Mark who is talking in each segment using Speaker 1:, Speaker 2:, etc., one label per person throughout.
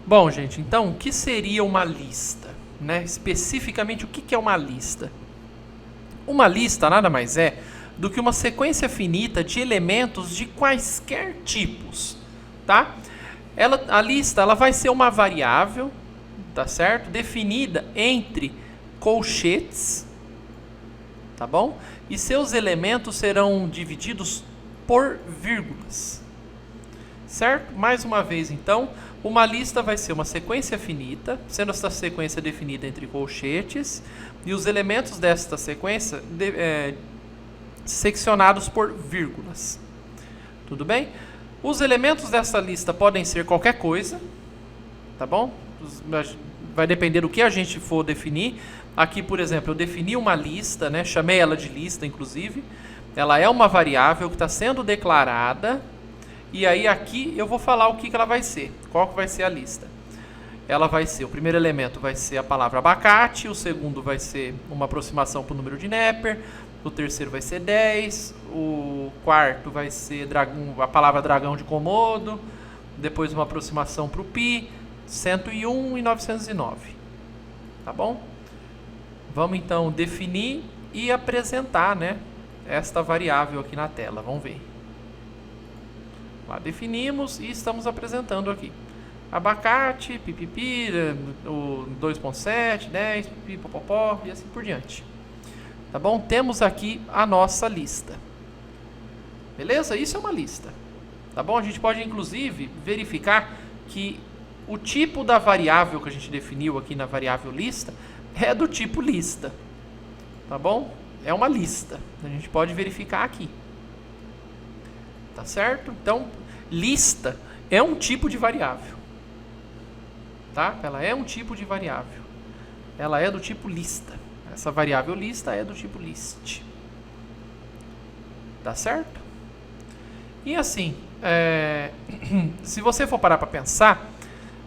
Speaker 1: Bom, gente, então, o que seria uma lista? Né? Especificamente, o que é uma lista? Uma lista nada mais é do que uma sequência finita de elementos de quaisquer tipos, tá? A lista ela vai ser uma variável, tá certo? Definida entre colchetes, tá bom? E seus elementos serão divididos por vírgulas, certo? Mais uma vez, então, uma lista vai ser uma sequência finita, sendo essa sequência definida entre colchetes, e os elementos desta sequência seccionados por vírgulas. Tudo bem? Os elementos dessa lista podem ser qualquer coisa, tá bom? Vai depender do que a gente for definir. Aqui, por exemplo, eu defini uma lista, né? Chamei ela de lista, inclusive. Ela é uma variável que está sendo declarada. E aí aqui eu vou falar o que ela vai ser. Qual que vai ser a lista? Ela vai ser, o primeiro elemento vai ser a palavra abacate, o segundo vai ser uma aproximação para o número de Neper, o terceiro vai ser 10, o quarto vai ser a palavra dragão de Komodo, depois uma aproximação para o pi, 101 e 909. Tá bom? Vamos então definir e apresentar, né, esta variável aqui na tela. Vamos ver. Lá definimos e estamos apresentando aqui. Abacate, pipipi, o 2.7, 10, pipi, popopó e assim por diante. Tá bom? Temos aqui a nossa lista. Beleza? Isso é uma lista. Tá bom? A gente pode inclusive verificar que o tipo da variável que a gente definiu aqui na variável lista é do tipo lista. Tá bom? É uma lista. A gente pode verificar aqui. Tá certo? Então, lista é um tipo de variável. Tá? Ela é um tipo de variável. Ela é do tipo lista. Essa variável lista é do tipo list. Tá certo? E assim, se você for parar para pensar,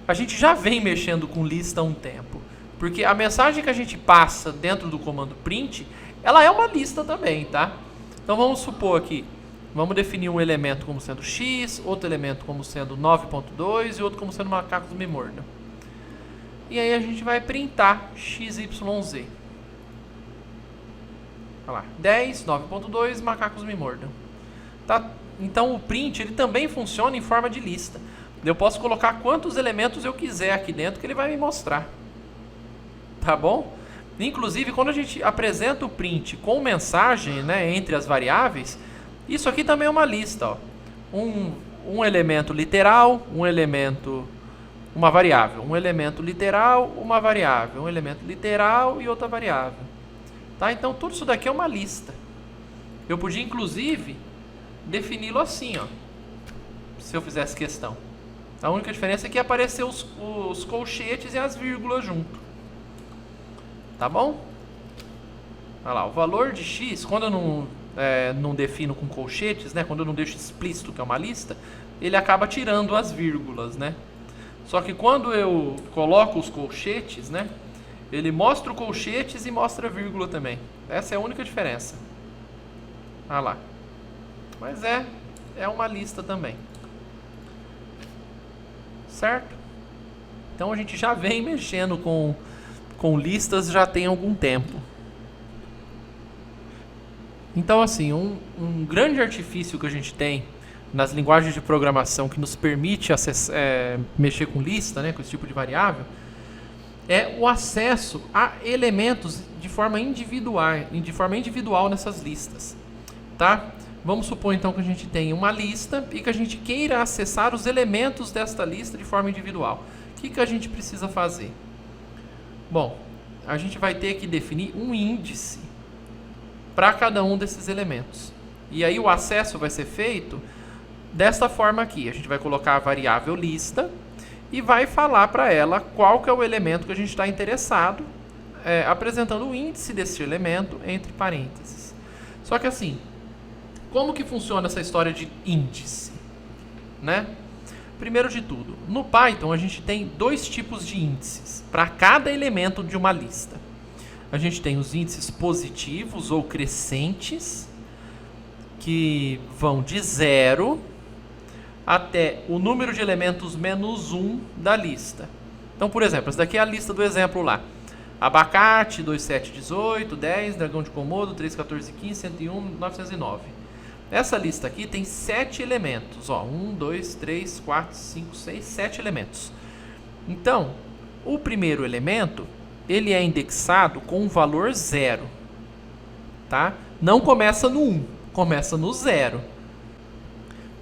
Speaker 1: a gente já vem mexendo com lista há um tempo. Porque a mensagem que a gente passa dentro do comando print, ela é uma lista também, tá? Então vamos supor aqui, vamos definir um elemento como sendo x, outro elemento como sendo 9.2 e outro como sendo macacos me mordam. E aí a gente vai printar XYZ. Olha lá, 10, 9.2, macacos me mordam. Tá? Então o print ele também funciona em forma de lista. Eu posso colocar quantos elementos eu quiser aqui dentro que ele vai me mostrar. Tá bom? Inclusive, quando a gente apresenta o print com mensagem, né, entre as variáveis, isso aqui também é uma lista. Ó. Um elemento literal, uma variável. Um elemento literal, uma variável. Um elemento literal e outra variável. Tá? Então, tudo isso daqui é uma lista. Eu podia, inclusive, defini-lo assim, ó, se eu fizesse questão. A única diferença é que ia aparecer os colchetes e as vírgulas junto. Tá bom? Olha lá, o valor de x, quando eu não defino com colchetes, né, quando eu não deixo explícito que é uma lista, ele acaba tirando as vírgulas, né? Só que quando eu coloco os colchetes, né, ele mostra o colchetes e mostra a vírgula também. Essa é a única diferença. Olha lá. Mas é uma lista também. Certo? Então a gente já vem mexendo com listas já tem algum tempo. Então assim, um grande artifício que a gente tem nas linguagens de programação que nos permite mexer com lista, né, com esse tipo de variável, é o acesso a elementos de forma individual nessas listas. Tá? Vamos supor então que a gente tem uma lista e que a gente queira acessar os elementos desta lista de forma individual. O que a gente precisa fazer? Bom, a gente vai ter que definir um índice para cada um desses elementos. E aí o acesso vai ser feito desta forma aqui. A gente vai colocar a variável lista e vai falar para ela qual que é o elemento que a gente está interessado, apresentando o índice desse elemento entre parênteses. Só que assim, como que funciona essa história de índice? Né? Primeiro de tudo, no Python a gente tem dois tipos de índices para cada elemento de uma lista. A gente tem os índices positivos ou crescentes, que vão de 0 até o número de elementos menos 1 da lista. Então, por exemplo, essa daqui é a lista do exemplo lá. Abacate, 2, 7, 18, 10, dragão de Komodo, 3, 14, 15, 101, 909. Essa lista aqui tem 7 elementos. Ó, 1, 2, 3, 4, 5, 6, 7 elementos. Então, o primeiro elemento, ele é indexado com um valor 0. Tá? Não começa no 1, começa no 0.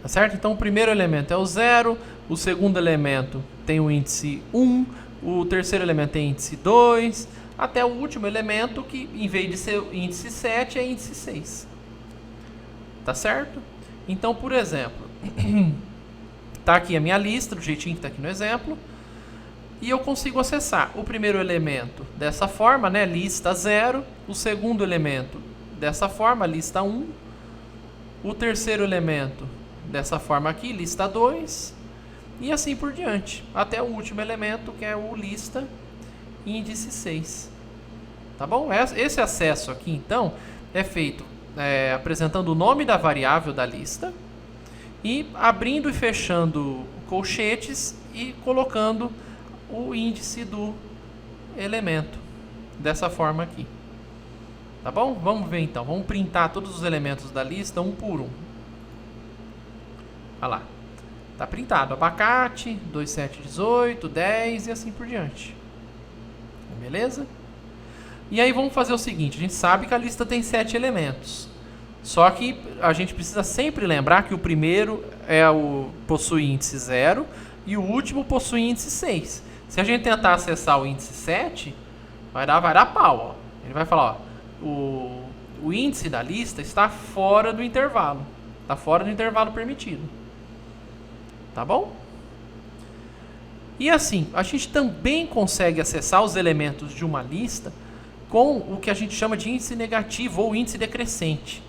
Speaker 1: Tá certo? Então, o primeiro elemento é o 0, o segundo elemento tem o índice 1, o terceiro elemento tem índice 2, até o último elemento que, em vez de ser índice 7, é índice 6. Tá certo? Então, por exemplo, tá aqui a minha lista, do jeitinho que tá aqui no exemplo, e eu consigo acessar o primeiro elemento dessa forma, né, lista 0, o segundo elemento dessa forma, lista 1, o terceiro elemento dessa forma aqui, lista 2, e assim por diante, até o último elemento, que é o lista índice 6. Tá bom? Esse acesso aqui, então, é feito apresentando o nome da variável da lista e abrindo e fechando colchetes e colocando o índice do elemento dessa forma aqui. Tá bom? Vamos ver então. Vamos printar todos os elementos da lista um por um. Olha lá. Tá printado. Abacate, 2, 7, 18, 10 e assim por diante. Beleza? E aí vamos fazer o seguinte. A gente sabe que a lista tem 7 elementos. Só que a gente precisa sempre lembrar que o primeiro possui índice 0 e o último possui índice 6. Se a gente tentar acessar o índice 7, vai dar pau. Ó. Ele vai falar, ó, o índice da lista está fora do intervalo. Está fora do intervalo permitido. Tá bom? E assim, a gente também consegue acessar os elementos de uma lista com o que a gente chama de índice negativo ou índice decrescente.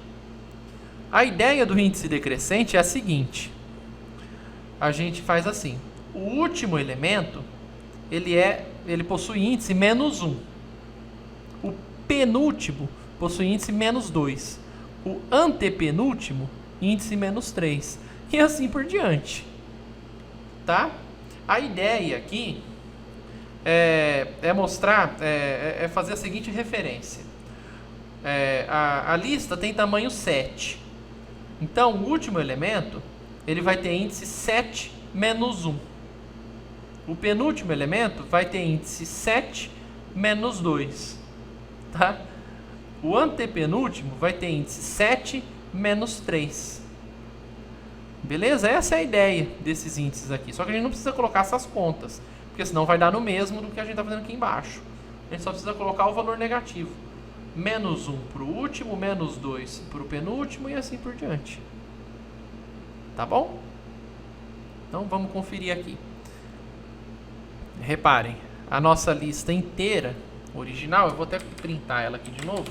Speaker 1: A ideia do índice decrescente é a seguinte. A gente faz assim. O último elemento, ele possui índice menos 1. O penúltimo possui índice menos 2. O antepenúltimo, índice menos 3. E assim por diante. Tá? A ideia aqui é mostrar, é fazer a seguinte referência. A lista tem tamanho 7. Então, o último elemento, ele vai ter índice 7 menos 1. O penúltimo elemento vai ter índice 7 menos 2. Tá? O antepenúltimo vai ter índice 7 menos 3. Beleza? Essa é a ideia desses índices aqui. Só que a gente não precisa colocar essas contas, porque senão vai dar no mesmo do que a gente está fazendo aqui embaixo. A gente só precisa colocar o valor negativo. Menos 1 para o último, menos 2 para o penúltimo e assim por diante. Tá bom? Então vamos conferir aqui. Reparem, a nossa lista inteira, original, eu vou até printar ela aqui de novo.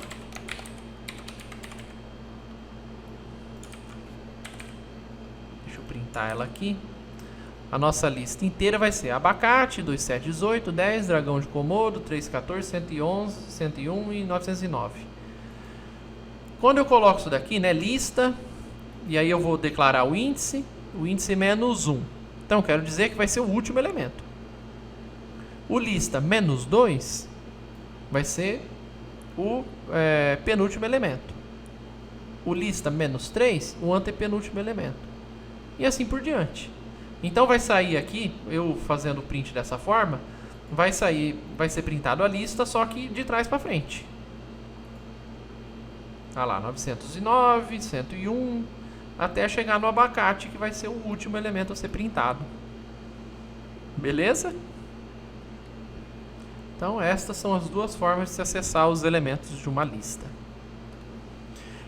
Speaker 1: Deixa eu printar ela aqui. A nossa lista inteira vai ser abacate, 2, 7, 18, 10, dragão de Komodo, 3, 14, 111, 101 e 909. Quando eu coloco isso daqui, né, lista, e aí eu vou declarar o índice menos 1. Então, quero dizer que vai ser o último elemento. O lista menos 2 vai ser o penúltimo elemento. O lista menos 3, o antepenúltimo elemento. E assim por diante. Então vai sair aqui, eu fazendo o print dessa forma, vai ser printado a lista, só que de trás para frente. Olha lá, 909, 101, até chegar no abacate, que vai ser o último elemento a ser printado. Beleza? Então estas são as duas formas de se acessar os elementos de uma lista.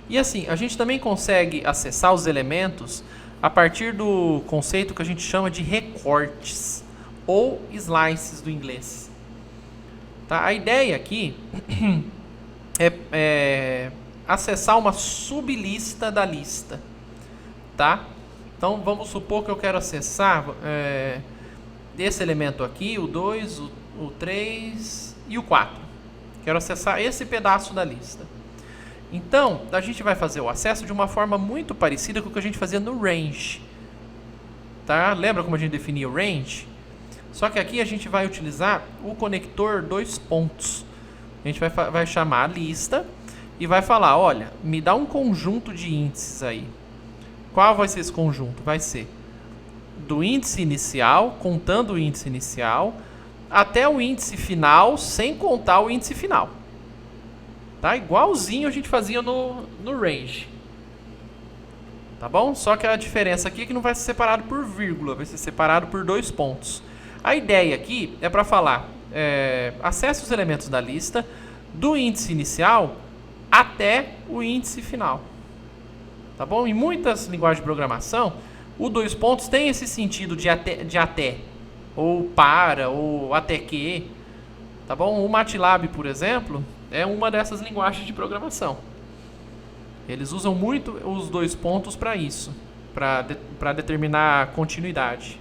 Speaker 1: E assim, a gente também consegue acessar os elementos a partir do conceito que a gente chama de recortes ou slices do inglês. Tá? A ideia aqui é acessar uma sublista da lista. Tá? Então vamos supor que eu quero acessar esse elemento aqui, o 2, o 3 e o 4. Quero acessar esse pedaço da lista. Então, a gente vai fazer o acesso de uma forma muito parecida com o que a gente fazia no range. tá? Lembra como a gente definia o range? Só que aqui a gente vai utilizar o conector dois pontos. A gente vai chamar a lista e vai falar, olha, me dá um conjunto de índices aí. Qual vai ser esse conjunto? Vai ser do índice inicial, contando o índice inicial, até o índice final, sem contar o índice final. Tá? Igualzinho a gente fazia no range. Tá bom? Só que a diferença aqui é que não vai ser separado por vírgula, vai ser separado por dois pontos. A ideia aqui é para falar, acesse os elementos da lista do índice inicial até o índice final. Tá bom? Em muitas linguagens de programação, o dois pontos tem esse sentido de até, ou para, ou até que. Tá bom? O MATLAB, por exemplo, é uma dessas linguagens de programação. Eles usam muito os dois pontos para isso, para determinar continuidade.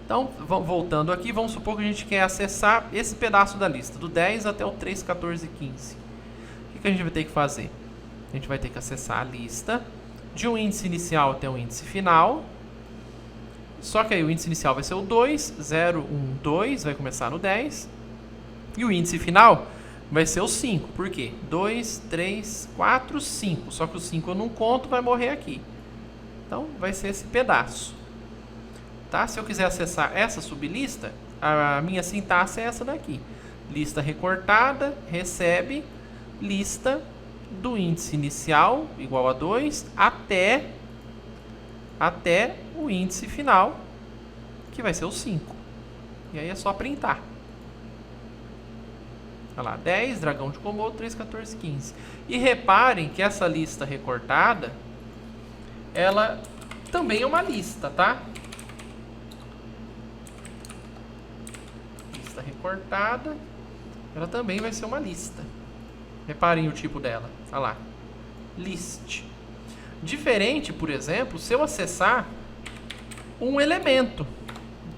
Speaker 1: Então, voltando aqui, vamos supor que a gente quer acessar esse pedaço da lista, do 10 até o 3, 14 e 15. O que a gente vai ter que fazer? A gente vai ter que acessar a lista de um índice inicial até um índice final. Só que aí o índice inicial vai ser o 2, 0, 1, 2, vai começar no 10. E o índice final vai ser o 5. Por quê? 2, 3, 4, 5. Só que o 5 eu não conto, vai morrer aqui. Então, vai ser esse pedaço. Tá? Se eu quiser acessar essa sublista, a minha sintaxe é essa daqui. Lista recortada, recebe, lista do índice inicial, igual a 2, até o índice final, que vai ser o 5. E aí é só printar. Olha lá, 10, dragão de Komodo, 3, 14, 15. E reparem que essa lista recortada, ela também é uma lista, tá? Lista recortada, ela também vai ser uma lista. Reparem o tipo dela. Olha lá, list. Diferente, por exemplo, se eu acessar um elemento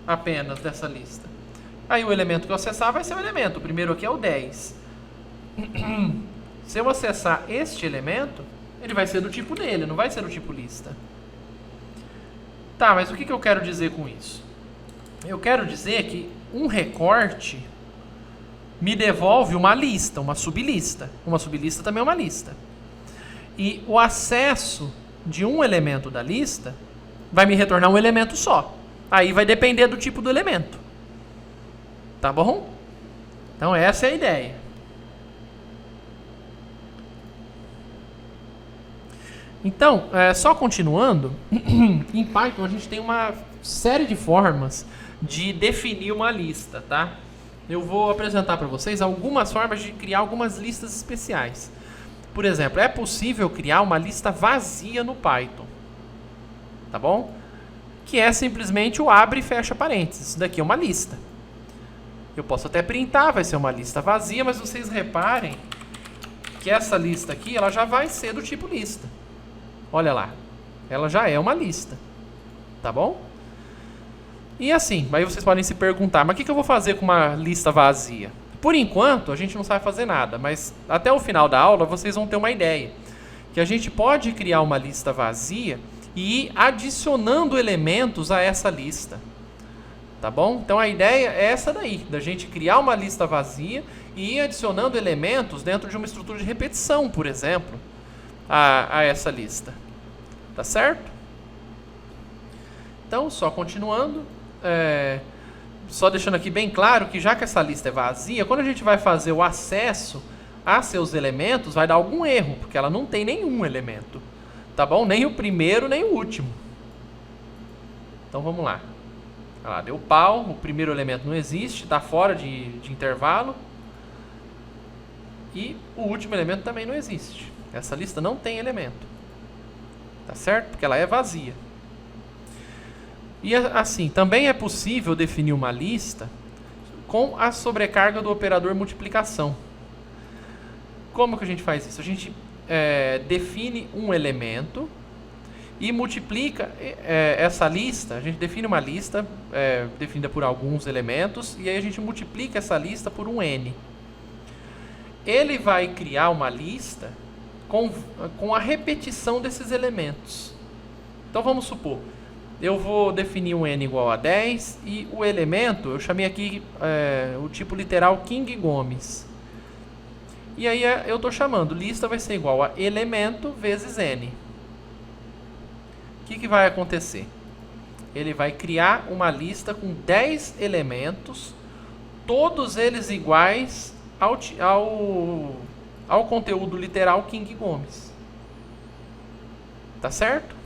Speaker 1: apenas dessa lista. Aí o elemento que eu acessar vai ser o elemento. O primeiro aqui é o 10. Se eu acessar este elemento, ele vai ser do tipo dele, não vai ser do tipo lista. Tá, mas o que eu quero dizer com isso? Eu quero dizer que um recorte me devolve uma lista, uma sublista. Uma sublista também é uma lista. E o acesso de um elemento da lista vai me retornar um elemento só. Aí vai depender do tipo do elemento. Tá bom? Então essa é a ideia. Então, só continuando, em Python a gente tem uma série de formas de definir uma lista, tá? Eu vou apresentar para vocês algumas formas de criar algumas listas especiais. Por exemplo, é possível criar uma lista vazia no Python, tá bom? Que é simplesmente o abre e fecha parênteses. Isso daqui é uma lista. Eu posso até printar, vai ser uma lista vazia, mas vocês reparem que essa lista aqui, ela já vai ser do tipo lista. Olha lá, ela já é uma lista, tá bom? E assim, aí vocês podem se perguntar, mas o que eu vou fazer com uma lista vazia? Por enquanto, a gente não sabe fazer nada, mas até o final da aula vocês vão ter uma ideia. Que a gente pode criar uma lista vazia e ir adicionando elementos a essa lista. Tá bom? Então a ideia é essa daí, da gente criar uma lista vazia e ir adicionando elementos dentro de uma estrutura de repetição, por exemplo, a essa lista. Tá certo? Então, só continuando, só deixando aqui bem claro que já que essa lista é vazia, quando a gente vai fazer o acesso a seus elementos, vai dar algum erro, porque ela não tem nenhum elemento. Tá bom? Nem o primeiro, nem o último. Então vamos lá. Olha lá, deu pau, o primeiro elemento não existe, está fora de intervalo. E o último elemento também não existe. Essa lista não tem elemento. Tá certo? Porque ela é vazia. E assim, também é possível definir uma lista com a sobrecarga do operador multiplicação. Como que a gente faz isso? A gente define um elemento e multiplica essa lista. A gente define uma lista definida por alguns elementos e aí a gente multiplica essa lista por um n. Ele vai criar uma lista com a repetição desses elementos. Então vamos supor, eu vou definir um n igual a 10 e o elemento, eu chamei aqui o tipo literal King Gomes. E aí eu estou chamando, lista vai ser igual a elemento vezes n. O que vai acontecer? Ele vai criar uma lista com 10 elementos, todos eles iguais ao conteúdo literal King Gomes. Tá certo?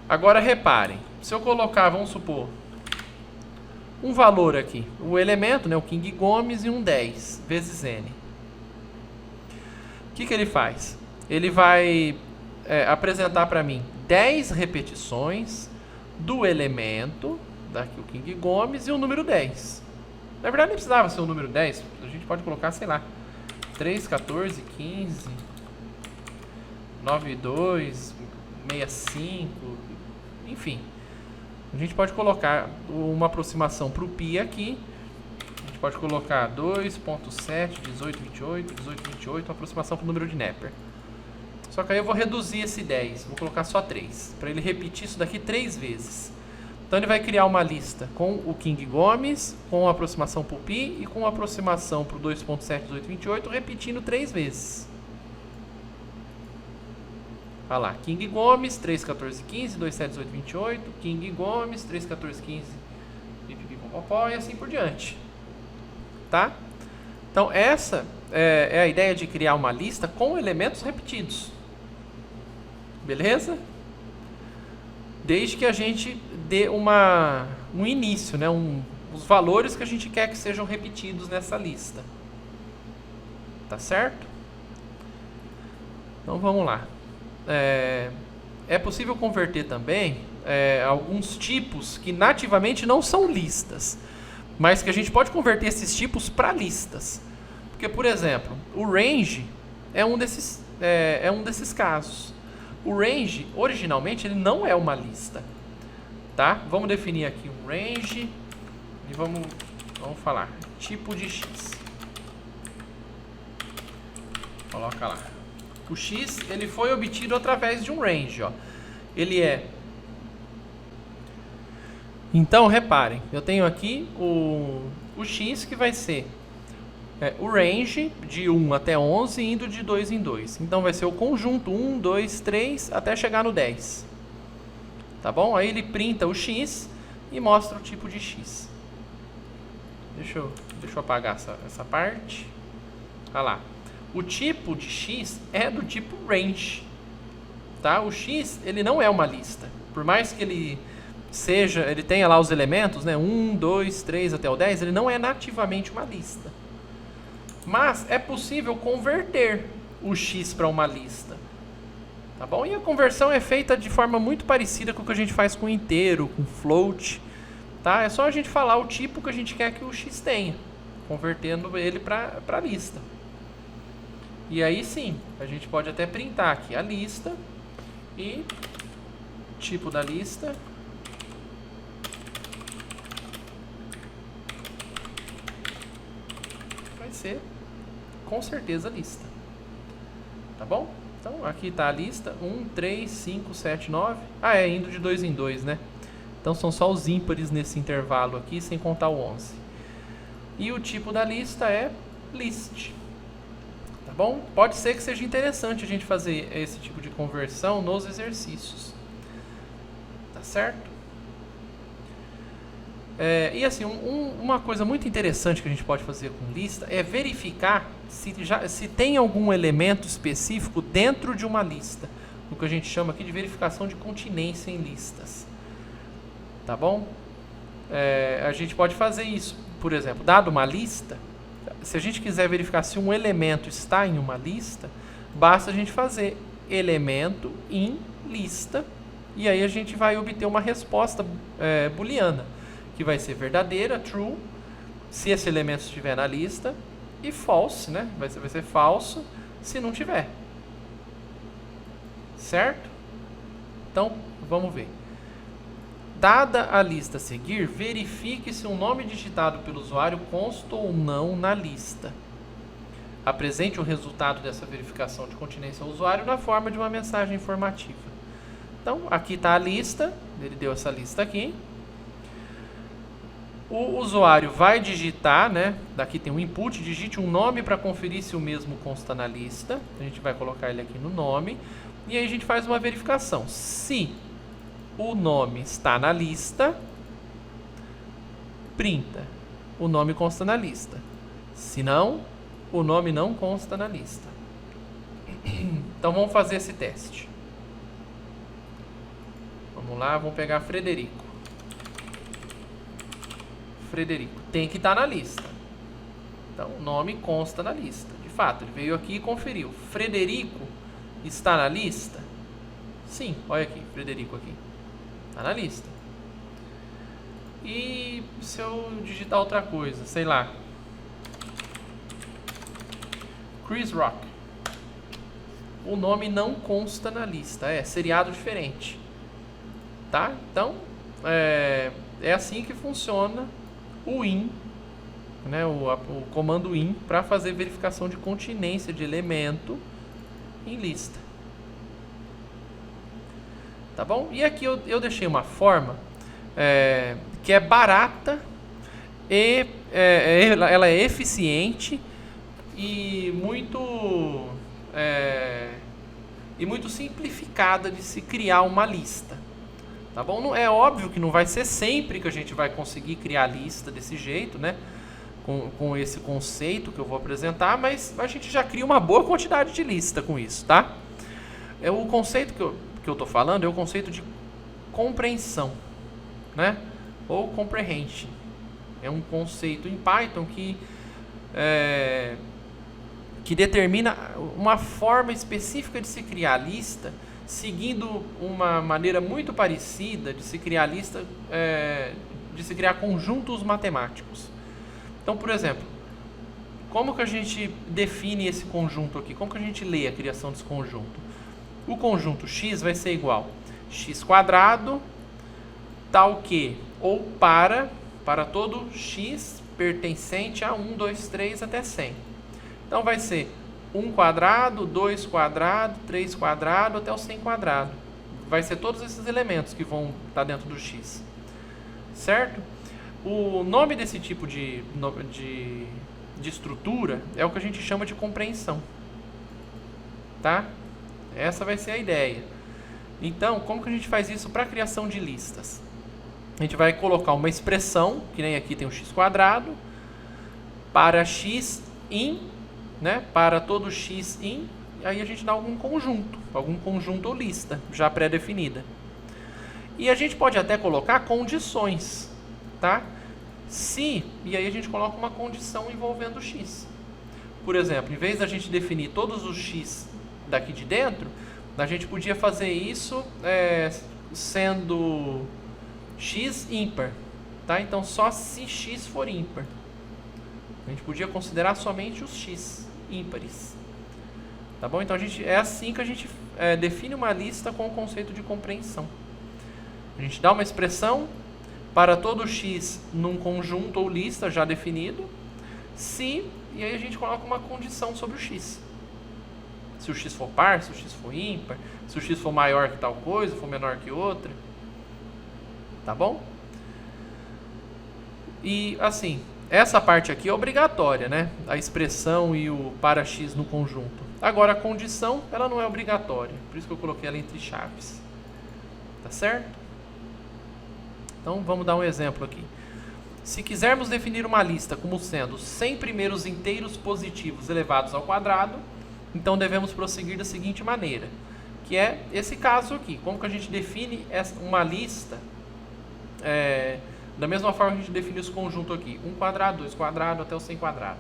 Speaker 1: Agora reparem, se eu colocar, vamos supor, um valor aqui, o elemento, né, o King Gomes e um 10 vezes n. O que ele faz? Ele vai apresentar para mim 10 repetições do elemento, daqui o King Gomes, e o número 10. Na verdade, nem precisava ser o número 10. A gente pode colocar, sei lá, 3, 14, 15, 9, 2, 65, enfim. A gente pode colocar uma aproximação para o pi aqui. A gente pode colocar 2.7, 18, 28, 18, 28, uma aproximação para o número de Neper. Só que aí eu vou reduzir esse 10, vou colocar só 3, para ele repetir isso daqui 3 vezes. Então ele vai criar uma lista com o King Gomes, com a aproximação para o pi e com a aproximação para o 2.7, 18, 28, repetindo 3 vezes. Olha lá, King Gomes, 3, 14, 15, 2, 7, 18, 28, King Gomes, 3, 14, 15, pipipipopopó, e assim por diante. Tá? Então essa é a ideia de criar uma lista com elementos repetidos. Beleza? Desde que a gente dê um início, né? Os valores que a gente quer que sejam repetidos nessa lista. Tá certo? Então vamos lá. É possível converter também alguns tipos que nativamente não são listas, mas que a gente pode converter esses tipos para listas. Porque, por exemplo, o range é um desses casos. O range, originalmente, ele não é uma lista. Tá? Vamos definir aqui um range e vamos falar tipo de x. Coloca lá. O x ele foi obtido através de um range. Ó. Ele é... Então, reparem, eu tenho aqui o x que vai ser o range de 1 até 11 indo de 2 em 2. Então vai ser o conjunto 1, 2, 3 até chegar no 10. Tá bom? Aí ele printa o x e mostra o tipo de x. Deixa eu apagar essa parte. Olha lá. O tipo de x é do tipo range. Tá? O x ele não é uma lista. Por mais que ele tenha lá os elementos, né? 1, 2, 3 até o 10, ele não é nativamente uma lista. Mas é possível converter o x para uma lista. Tá bom? E a conversão é feita de forma muito parecida com o que a gente faz com inteiro, com float. Tá? É só a gente falar o tipo que a gente quer que o x tenha, convertendo ele para lista. E aí sim, a gente pode até printar aqui a lista e tipo da lista. Vai ser com certeza lista. Tá bom? Então aqui está a lista 1, 3, 5, 7, 9. Indo de 2 em 2, né? Então são só os ímpares nesse intervalo aqui, sem contar o 11. E o tipo da lista é list. Tá bom? Pode ser que seja interessante a gente fazer esse tipo de conversão nos exercícios. Tá certo? E assim, uma coisa muito interessante que a gente pode fazer com lista é verificar se tem algum elemento específico dentro de uma lista. O que a gente chama aqui de verificação de continência em listas. Tá bom? A gente pode fazer isso. Por exemplo, dado uma lista, se a gente quiser verificar se um elemento está em uma lista, basta a gente fazer elemento em lista e aí a gente vai obter uma resposta booleana, que vai ser verdadeira, true, se esse elemento estiver na lista, e false, né? Vai ser falso se não tiver. Certo? Então, vamos ver. Dada a lista a seguir, verifique se um nome digitado pelo usuário consta ou não na lista. Apresente o resultado dessa verificação de continência ao usuário na forma de uma mensagem informativa. Então, aqui está a lista, ele deu essa lista aqui. O usuário vai digitar, né? Daqui tem um input, digite um nome para conferir se o mesmo consta na lista. A gente vai colocar ele aqui no nome. E aí a gente faz uma verificação. Se o nome está na lista, printa. O nome consta na lista. Se não, o nome não consta na lista. Então vamos fazer esse teste. Vamos lá, vamos pegar Frederico. Frederico tem que estar na lista. Então o nome consta na lista. De fato, ele veio aqui e conferiu. Frederico está na lista? Sim, olha aqui, Frederico aqui. Está na lista. E se eu digitar outra coisa, sei lá. Chris Rock. O nome não consta na lista. É seriado diferente. Tá? Então, é assim que funciona o in, né? O comando in para fazer verificação de continência de elemento em lista. Tá bom? E aqui eu deixei uma forma que é barata e ela é eficiente e muito simplificada de se criar uma lista. Tá bom? Não, é óbvio que não vai ser sempre que a gente vai conseguir criar lista desse jeito, né? Com esse conceito que eu vou apresentar, mas a gente já cria uma boa quantidade de lista com isso, tá? O conceito que eu tô falando é o conceito de compreensão, né? Ou comprehension. É um conceito em Python que determina uma forma específica de se criar lista, seguindo uma maneira muito parecida de se criar lista, de se criar conjuntos matemáticos. Então, por exemplo, como que a gente define esse conjunto aqui? Como que a gente lê a criação desse conjunto? O conjunto x vai ser igual x quadrado tal que, ou para todo x pertencente a 1, 2, 3 até 100. Então vai ser 1 quadrado, 2 quadrado, 3 quadrado até o 100 quadrado. Vai ser todos esses elementos que vão estar dentro do x. Certo? O nome desse tipo de estrutura é o que a gente chama de compreensão. Tá? Essa vai ser a ideia. Então, como que a gente faz isso para a criação de listas? A gente vai colocar uma expressão, que nem aqui tem o x quadrado, para x in, né? Para todo x in, e aí a gente dá algum conjunto ou lista já pré-definida. E a gente pode até colocar condições, tá? E aí a gente coloca uma condição envolvendo x. Por exemplo, em vez da gente definir todos os x daqui de dentro, a gente podia fazer isso sendo x ímpar, tá? Então só se x for ímpar. A gente podia considerar somente os x ímpares. Tá bom? Então é assim que a gente define uma lista com o conceito de compreensão. A gente dá uma expressão para todo x num conjunto ou lista já definido, e aí a gente coloca uma condição sobre o x. Se o x for par, se o x for ímpar, se o x for maior que tal coisa, for menor que outra. Tá bom? E assim, essa parte aqui é obrigatória, né? A expressão e o para x no conjunto. Agora a condição, ela não é obrigatória. Por isso que eu coloquei ela entre chaves. Tá certo? Então vamos dar um exemplo aqui. Se quisermos definir uma lista como sendo 100 primeiros inteiros positivos elevados ao quadrado, então devemos prosseguir da seguinte maneira, que é esse caso aqui. Como que a gente define uma lista? Da mesma forma que a gente define esse conjunto aqui. 1 quadrado, 2 quadrado, até o 100 quadrado.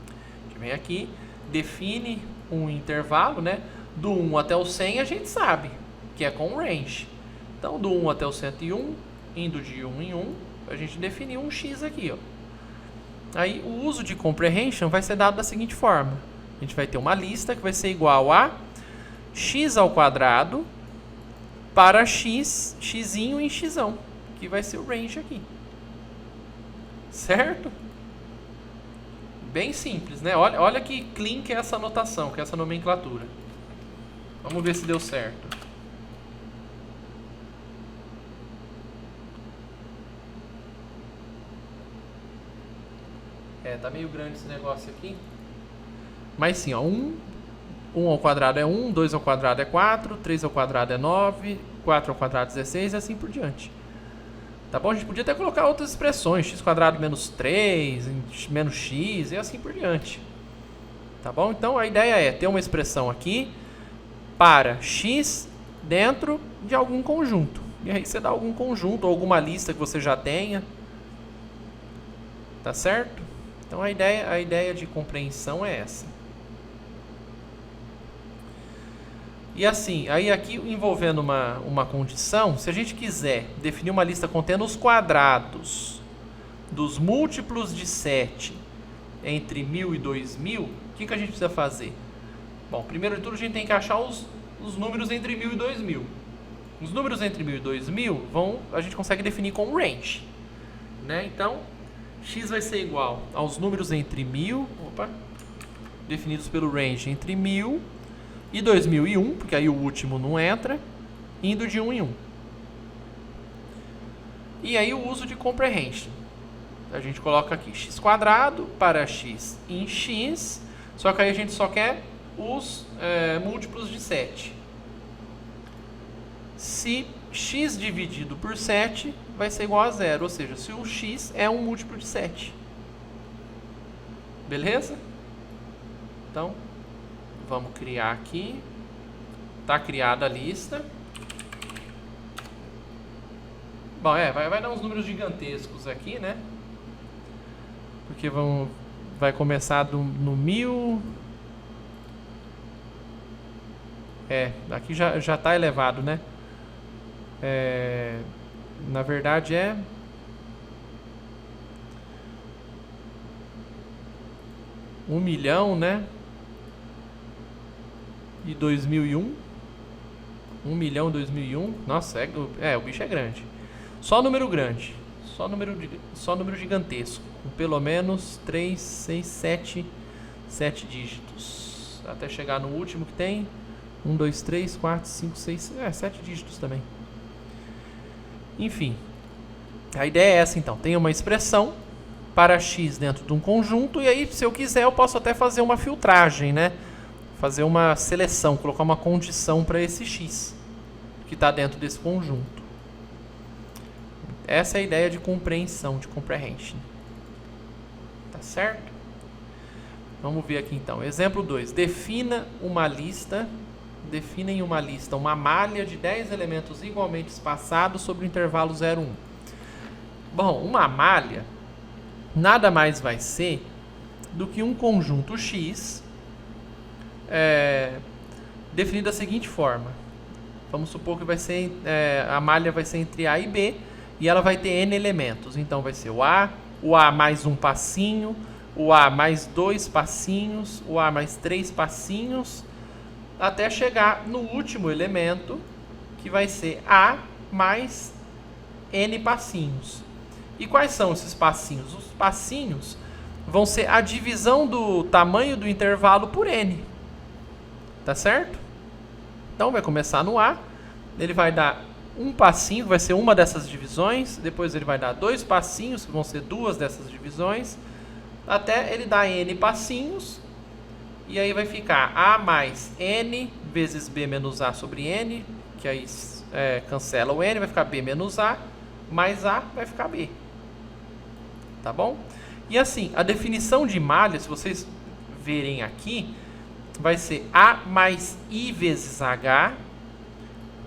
Speaker 1: A gente vem aqui, define um intervalo, né? Do 1 até o 100 a gente sabe, que é com range. Então, do 1 até o 101, indo de 1 em 1, a gente definiu um x aqui, ó. Aí, o uso de comprehension vai ser dado da seguinte forma. A gente vai ter uma lista que vai ser igual a x ao quadrado para x, xinho em xão, que vai ser o range aqui. Certo? Bem simples, né? Olha que clean que é essa notação, que é essa nomenclatura. Vamos ver se deu certo. Tá meio grande esse negócio aqui. Mas sim, ó, 1 ao quadrado é 1, 2 ao quadrado é 4, 3 ao quadrado é 9, 4 ao quadrado é 16 e assim por diante. Tá bom? A gente podia até colocar outras expressões, x quadrado menos 3, menos x e assim por diante. Tá bom? Então a ideia é ter uma expressão aqui para x dentro de algum conjunto. E aí você dá algum conjunto ou alguma lista que você já tenha. Tá certo? Então a ideia de compreensão é essa. E assim, aí aqui envolvendo uma condição, se a gente quiser definir uma lista contendo os quadrados dos múltiplos de 7 entre 1000 e 2000, o que a gente precisa fazer? Bom, primeiro de tudo a gente tem que achar os números entre 1000 e 2000. Os números entre 1000 e 2000 a gente consegue definir com range, né? Então, x vai ser igual aos números entre 1000, definidos pelo range entre 1000 e 2001, porque aí o último não entra, indo de 1 em 1. E aí o uso de comprehension. A gente coloca aqui x² para x em x, só que aí a gente só quer os múltiplos de 7. Se x dividido por 7 vai ser igual a 0, ou seja, se o x é um múltiplo de 7. Beleza? Então, vamos criar aqui. Está criada a lista. Bom, vai dar uns números gigantescos aqui, né? Porque vai começar no 1000. Aqui já está elevado, né? Na verdade é 1 milhão, né? E 2001. 1 milhão e 2001. Nossa, o bicho é grande. Só número grande. Só número gigantesco. Com pelo menos 3, 6, 7 dígitos. Até chegar no último que tem 1, 2, 3, 4, 5, 6, 7 dígitos também. Enfim, a ideia é essa então. Tem uma expressão para x dentro de um conjunto, e aí se eu quiser eu posso até fazer uma filtragem, né? Fazer uma seleção, colocar uma condição para esse x que está dentro desse conjunto. Essa é a ideia de compreensão, de comprehension. Tá certo? Vamos ver aqui então. Exemplo 2. Defina em uma lista uma malha de 10 elementos igualmente espaçados sobre o intervalo 0, 1. Bom, uma malha nada mais vai ser do que um conjunto X definido da seguinte forma. Vamos supor que a malha vai ser entre A e B e ela vai ter N elementos. Então vai ser o A mais um passinho, o A mais 2 passinhos, o A mais 3 passinhos, até chegar no último elemento, que vai ser A mais N passinhos. E quais são esses passinhos? Os passinhos vão ser a divisão do tamanho do intervalo por N. Tá certo? Então vai começar no A, ele vai dar um passinho, que vai ser uma dessas divisões, depois ele vai dar 2 passinhos, que vão ser 2 dessas divisões, até ele dar N passinhos, e aí vai ficar A mais N vezes B menos A sobre N, que aí cancela o N, vai ficar B menos A, mais A vai ficar B. Tá bom? E assim, a definição de malha, se vocês verem aqui, vai ser A mais I vezes H,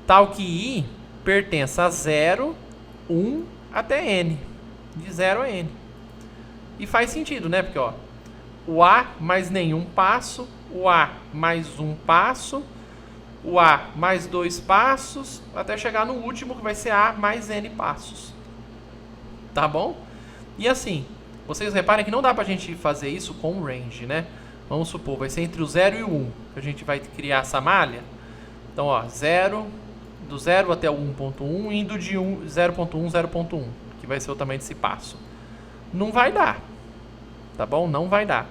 Speaker 1: tal que I pertença a 0, 1 até N, de 0 a N. E faz sentido, né? Porque ó, o A mais nenhum passo, o A mais um passo, o A mais 2 passos, até chegar no último, que vai ser A mais N passos. Tá bom? E assim, vocês reparem que não dá pra gente fazer isso com range, né? Vamos supor, vai ser entre o 0 e o 1 que a gente vai criar essa malha. Então, ó, do 0 até o 1.1, indo de 0.1, 0.1, que vai ser o tamanho desse passo. Não vai dar, tá bom? Não vai dar.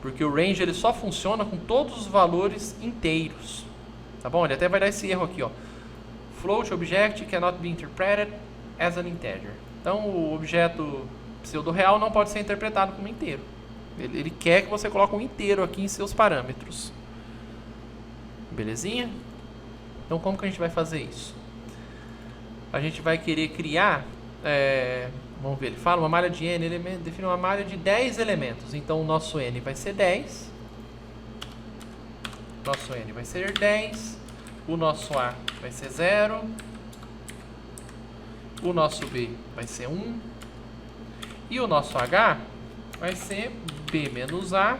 Speaker 1: Porque o range ele só funciona com todos os valores inteiros. Tá bom? Ele até vai dar esse erro aqui, ó. Float object cannot be interpreted as an integer. Então, o objeto Pseudo-real não pode ser interpretado como inteiro. Ele quer que você coloque um inteiro aqui em seus parâmetros. Belezinha? Então, como que a gente vai fazer isso? A gente vai querer criar... vamos ver, ele fala uma malha de n elementos, define uma malha de 10 elementos. Então, o nosso n vai ser 10. Nosso n vai ser 10. O nosso a vai ser 0. O nosso b vai ser 1. E o nosso h vai ser b menos a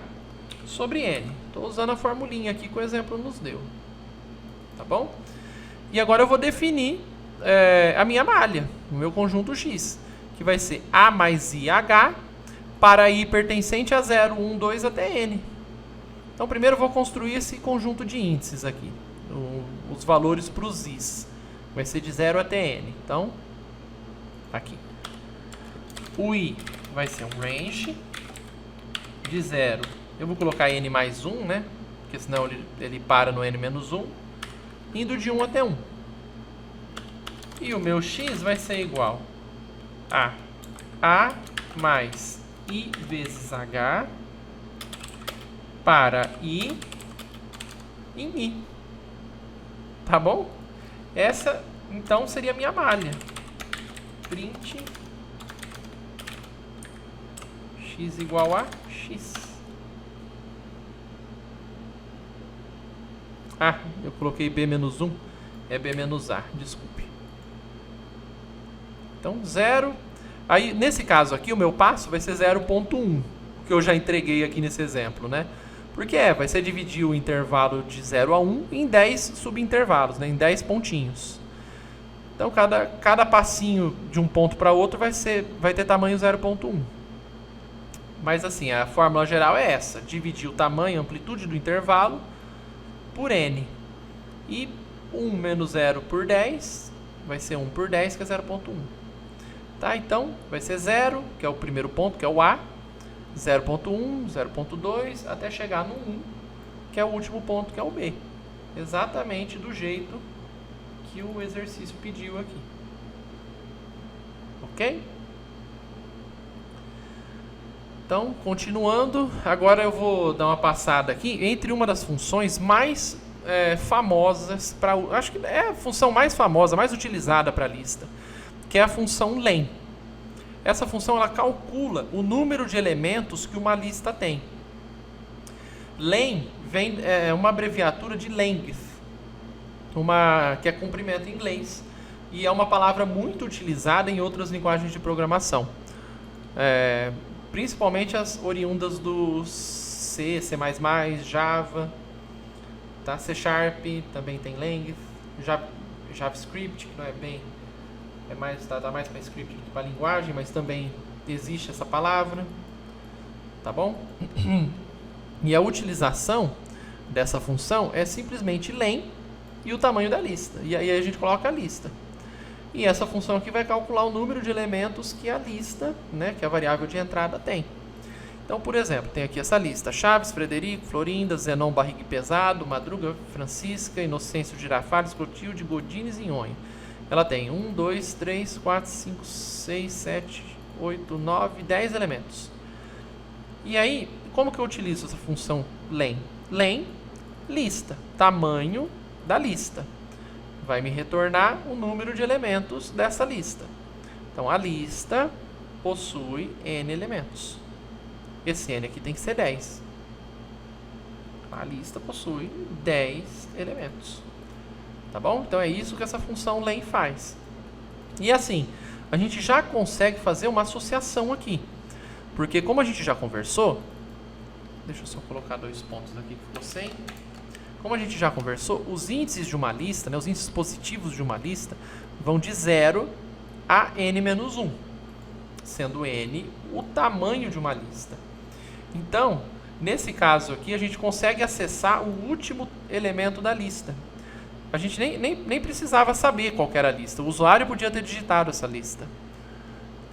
Speaker 1: sobre n. Estou usando a formulinha aqui que o exemplo nos deu. Tá bom? E agora eu vou definir a minha malha, o meu conjunto X, que vai ser a mais IH para i pertencente a 0, 1, 2 até n. Então, primeiro eu vou construir esse conjunto de índices aqui, os valores para os i's. Vai ser de 0 até n. Então, aqui. O i vai ser um range de 0. Eu vou colocar n mais 1, né? Porque senão ele para no n menos 1. Indo de 1 até 1. E o meu x vai ser igual a mais i vezes h para i em i. Tá bom? Essa, então, seria a minha malha. Print x igual a x. Eu coloquei b menos 1. É b menos a, desculpe. Então, 0. Aí, nesse caso aqui, o meu passo vai ser 0.1, que eu já entreguei aqui nesse exemplo, né? Porque vai ser dividir o intervalo de 0 a 1 em 10 subintervalos, né? Em 10 pontinhos. Então, cada passinho de um ponto para outro vai ter tamanho 0.1. Mas assim, a fórmula geral é essa. Dividir o tamanho, a amplitude do intervalo por n. E 1 menos 0 por 10 vai ser 1 por 10, que é 0.1. Tá? Então, vai ser 0, que é o primeiro ponto, que é o A. 0.1, 0.2, até chegar no 1, que é o último ponto, que é o B. Exatamente do jeito que o exercício pediu aqui. Ok? Então, continuando, agora eu vou dar uma passada aqui entre uma das funções mais famosas, acho que é a função mais famosa, mais utilizada para a lista, que é a função len. Essa função ela calcula o número de elementos que uma lista tem. Len é uma abreviatura de length, que é comprimento em inglês, e é uma palavra muito utilizada em outras linguagens de programação. Principalmente as oriundas do C, C++, Java, tá? C Sharp também tem length, JavaScript, que não é bem, tá mais para script do que para linguagem, mas também existe essa palavra, tá bom? E a utilização dessa função é simplesmente len e o tamanho da lista, e aí a gente coloca a lista. E essa função aqui vai calcular o número de elementos que a lista, né, que a variável de entrada tem. Então, por exemplo, tem aqui essa lista: Chaves, Frederico, Florinda, Zenon, Barriga e Pesado, Madruga, Francisca, Inocêncio, Girafales, Clotilde, Godines e Nhonho. Ela tem 1, 2, 3, 4, 5, 6, 7, 8, 9, 10 elementos. E aí, como que eu utilizo essa função len? Len, lista, tamanho da lista. Vai me retornar o número de elementos dessa lista. Então, a lista possui n elementos. Esse n aqui tem que ser 10. A lista possui 10 elementos. Tá bom? Então, é isso que essa função len faz. E assim, a gente já consegue fazer uma associação aqui. Porque como a gente já conversou... Deixa eu só colocar 2 pontos aqui que ficou sem... Como a gente já conversou, os índices de uma lista, né, os índices positivos de uma lista, vão de 0 a n menos 1, sendo n o tamanho de uma lista. Então, nesse caso aqui, a gente consegue acessar o último elemento da lista. A gente nem precisava saber qual que era a lista, o usuário podia ter digitado essa lista.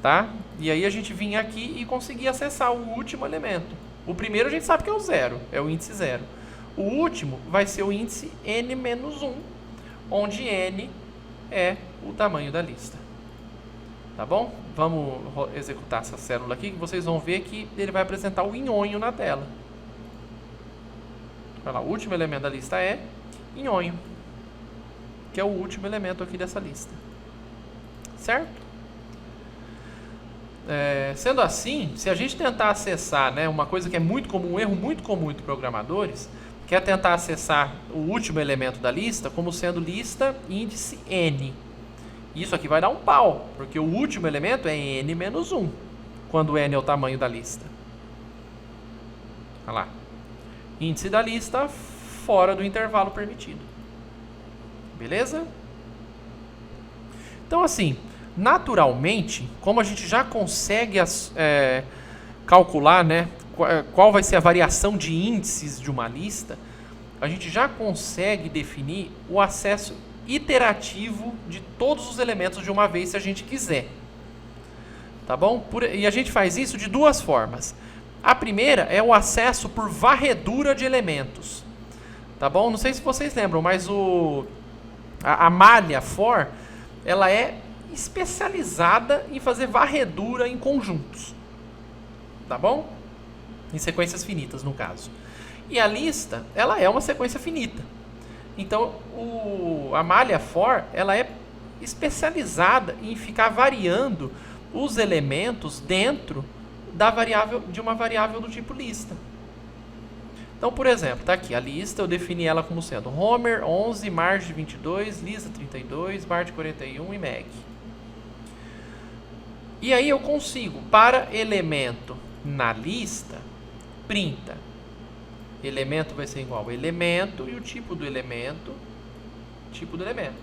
Speaker 1: Tá? E aí a gente vinha aqui e conseguia acessar o último elemento. O primeiro a gente sabe que é o 0, é o índice 0. O último vai ser o índice n menos 1, onde n é o tamanho da lista. Tá bom? Vamos executar essa célula aqui, que vocês vão ver que ele vai apresentar o nhonho na tela. Olha lá, o último elemento da lista é nhonho, que é o último elemento aqui dessa lista. Certo? Sendo assim, se a gente tentar acessar, né, uma coisa que é muito comum, um erro muito comum entre programadores, que é tentar acessar o último elemento da lista como sendo lista índice n. Isso aqui vai dar um pau, porque o último elemento é n menos 1, quando n é o tamanho da lista. Olha lá. Índice da lista fora do intervalo permitido. Beleza? Então, assim, naturalmente, como a gente já consegue calcular, né, qual vai ser a variação de índices de uma lista, a gente já consegue definir o acesso iterativo de todos os elementos de uma vez, se a gente quiser. Tá bom? E a gente faz isso de duas formas. A primeira é o acesso por varredura de elementos. Tá bom? Não sei se vocês lembram, mas a malha for, ela é especializada em fazer varredura em conjuntos. Tá bom? Em sequências finitas, no caso. E a lista, ela é uma sequência finita. Então, a malha for, ela é especializada em ficar variando os elementos dentro de uma variável do tipo lista. Então, por exemplo, está aqui a lista, eu defini ela como sendo Homer 11, Marge 22, Lisa 32, Bart 41 e Meg. E aí eu consigo, para elemento na lista, printa. Elemento vai ser igual ao elemento e o tipo do elemento, tipo do elemento.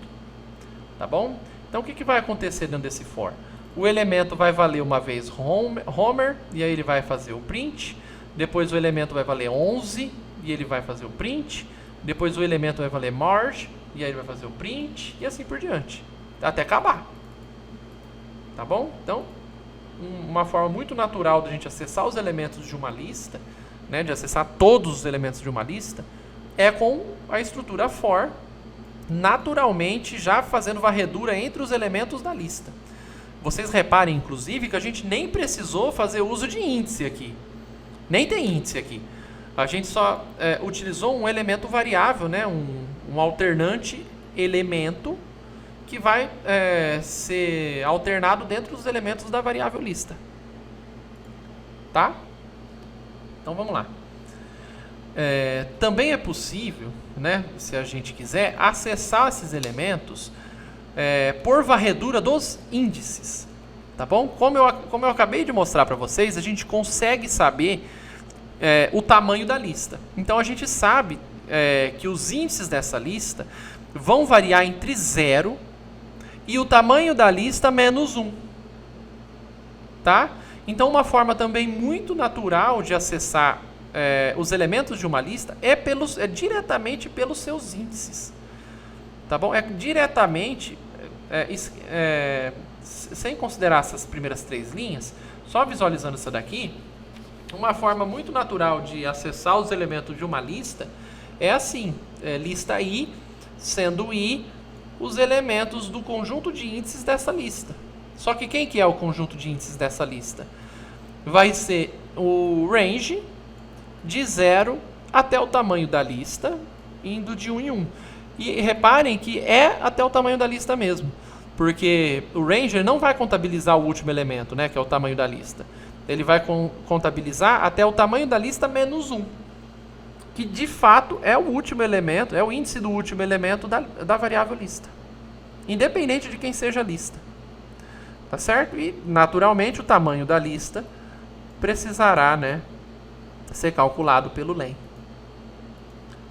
Speaker 1: Tá bom? Então o que vai acontecer dentro desse for? O elemento vai valer uma vez Homer, e aí ele vai fazer o print. Depois o elemento vai valer 11, e ele vai fazer o print. Depois o elemento vai valer Marge, e aí ele vai fazer o print, e assim por diante. Até acabar. Tá bom? Então, uma forma muito natural de a gente acessar os elementos de uma lista, né, de acessar todos os elementos de uma lista, é com a estrutura for, naturalmente já fazendo varredura entre os elementos da lista. Vocês reparem, inclusive, que a gente nem precisou fazer uso de índice aqui. Nem tem índice aqui. A gente só utilizou um elemento variável, né, um alternante elemento que vai ser alternado dentro dos elementos da variável lista. Tá? Então vamos lá. Também é possível, né, se a gente quiser, acessar esses elementos por varredura dos índices. Tá bom? Como eu acabei de mostrar para vocês, a gente consegue saber o tamanho da lista. Então a gente sabe que os índices dessa lista vão variar entre 0 e o tamanho da lista menos 1. Tá? Então uma forma também muito natural de acessar os elementos de uma lista é diretamente pelos seus índices. Tá bom? Diretamente, sem considerar essas primeiras 3 linhas, só visualizando isso daqui, uma forma muito natural de acessar os elementos de uma lista é assim, lista I, sendo I os elementos do conjunto de índices dessa lista. Só que quem que é o conjunto de índices dessa lista? Vai ser o range de 0 até o tamanho da lista, indo de 1 em 1. E reparem que é até o tamanho da lista mesmo, porque o range não vai contabilizar o último elemento, né, que é o tamanho da lista. Ele vai contabilizar até o tamanho da lista menos 1, que de fato é o último elemento, é o índice do último elemento da variável lista, independente de quem seja a lista. Tá certo? E, naturalmente, o tamanho da lista precisará, né, ser calculado pelo len.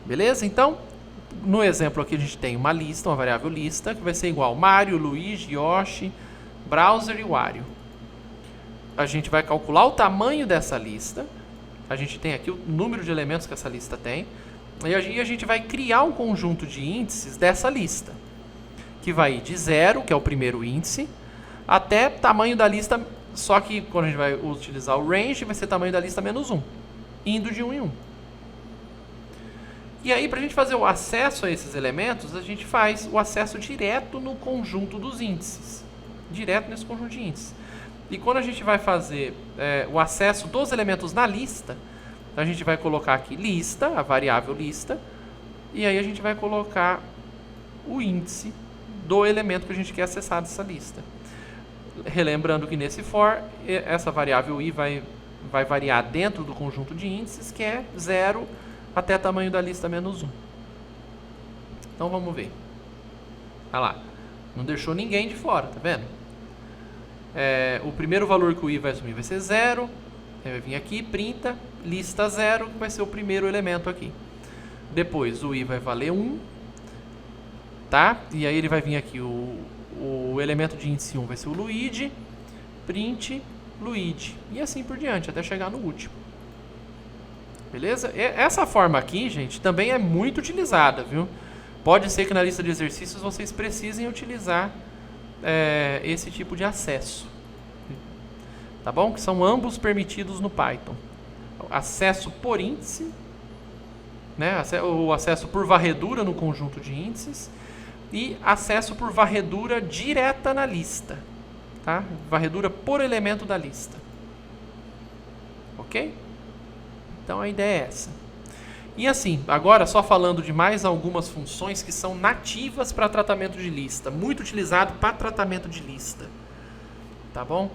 Speaker 1: Beleza? Então, no exemplo aqui a gente tem uma lista, uma variável lista, que vai ser igual Mario, Luigi, Yoshi, Browser e Wario. A gente vai calcular o tamanho dessa lista. A gente tem aqui o número de elementos que essa lista tem. E a gente vai criar um conjunto de índices dessa lista, que vai ir de 0, que é o primeiro índice, até tamanho da lista, só que quando a gente vai utilizar o range, vai ser tamanho da lista menos 1, indo de 1 em 1. E aí, para a gente fazer o acesso a esses elementos, a gente faz o acesso direto no conjunto dos índices. direto nesse conjunto de índices. E quando a gente vai fazer o acesso dos elementos na lista, a gente vai colocar aqui lista, a variável lista, e aí a gente vai colocar o índice do elemento que a gente quer acessar dessa lista. Relembrando que nesse for, essa variável i vai variar dentro do conjunto de índices, que é 0 até tamanho da lista menos 1. Então vamos ver. Olha lá, não deixou ninguém de fora, tá vendo? O primeiro valor que o i vai assumir vai ser 0, vai vir aqui, printa, lista 0, que vai ser o primeiro elemento aqui. Depois o i vai valer 1, tá? E aí ele vai vir aqui, o elemento de índice 1 vai ser o Luigi, print Luigi, e assim por diante, até chegar no último. Beleza? Essa forma aqui, gente, também é muito utilizada, viu? Pode ser que na lista de exercícios vocês precisem utilizar esse tipo de acesso. Tá bom? Que são ambos permitidos no Python. Acesso por índice, né? O acesso por varredura no conjunto de índices e acesso por varredura direta na lista. Tá? Varredura por elemento da lista. Ok? Então a ideia é essa. E assim, agora só falando de mais algumas funções que são nativas para tratamento de lista, muito utilizado para tratamento de lista, tá bom?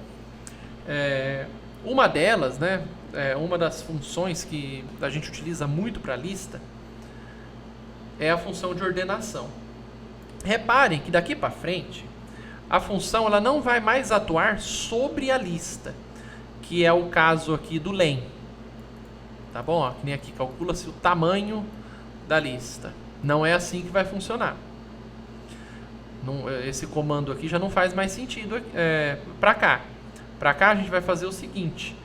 Speaker 1: Uma delas, né, uma das funções que a gente utiliza muito para lista é a função de ordenação. Reparem que daqui para frente a função ela não vai mais atuar sobre a lista, que é o caso aqui do len. Tá bom? Ó, que nem aqui, calcula-se o tamanho da lista. Não é assim que vai funcionar. Esse comando aqui já não faz mais sentido para cá. Para cá a gente vai fazer o seguinte.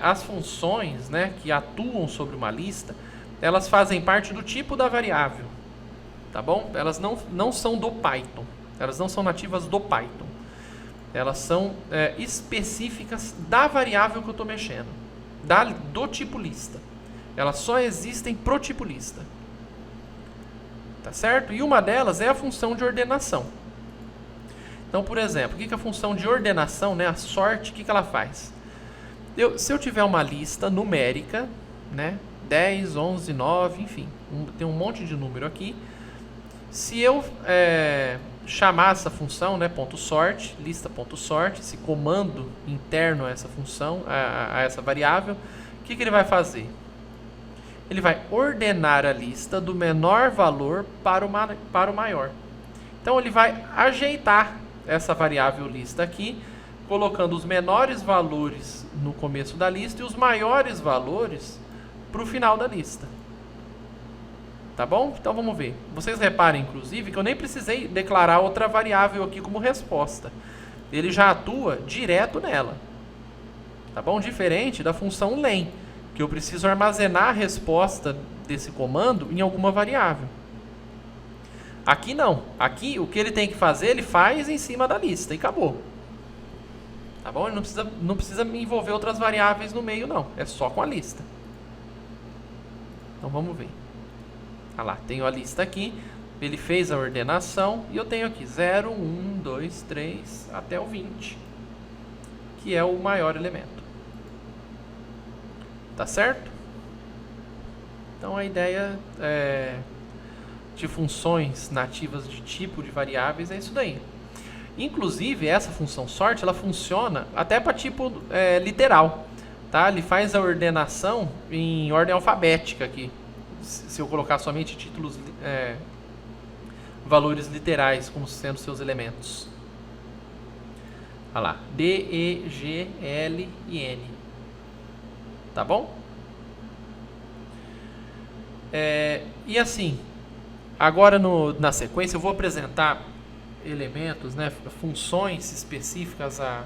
Speaker 1: As funções, né, que atuam sobre uma lista, elas fazem parte do tipo da variável. Tá bom? Elas não são do Python. Elas não são nativas do Python. Elas são específicas da variável que eu estou mexendo. Do tipo lista. Elas só existem pro tipo lista. Tá certo? E uma delas é a função de ordenação. Então, por exemplo, o que é a função de ordenação, né? A sorte, o que ela faz? Se eu tiver uma lista numérica, né? 10, 11, 9, enfim. Tem um monte de número aqui. Se eu chamar essa função, né, .sort, lista.sort, esse comando interno a essa função, a essa variável, o que ele vai fazer? Ele vai ordenar a lista do menor valor para o maior. Então ele vai ajeitar essa variável lista aqui, colocando os menores valores no começo da lista e os maiores valores para o final da lista. Tá bom? Então vamos ver. Vocês reparem, inclusive, que eu nem precisei declarar outra variável aqui como resposta. Ele já atua direto nela. Tá bom? Diferente da função len, que eu preciso armazenar a resposta desse comando em alguma variável. Aqui não. Aqui o que ele tem que fazer, ele faz em cima da lista e acabou. Tá bom? Ele não precisa envolver outras variáveis no meio, não. É só com a lista. Então vamos ver. Ah lá, tenho a lista aqui, ele fez a ordenação e eu tenho aqui 0, 1, 2, 3 até o 20, que é o maior elemento. Tá certo? Então a ideia de funções nativas de tipo de variáveis é isso daí. Inclusive essa função sort, ela funciona até para tipo literal, tá? Ele faz a ordenação em ordem alfabética aqui. Se eu colocar somente títulos, valores literais como sendo seus elementos. Olha lá, D, E, G, L e N. Tá bom? E assim, agora na sequência eu vou apresentar elementos, né, funções específicas a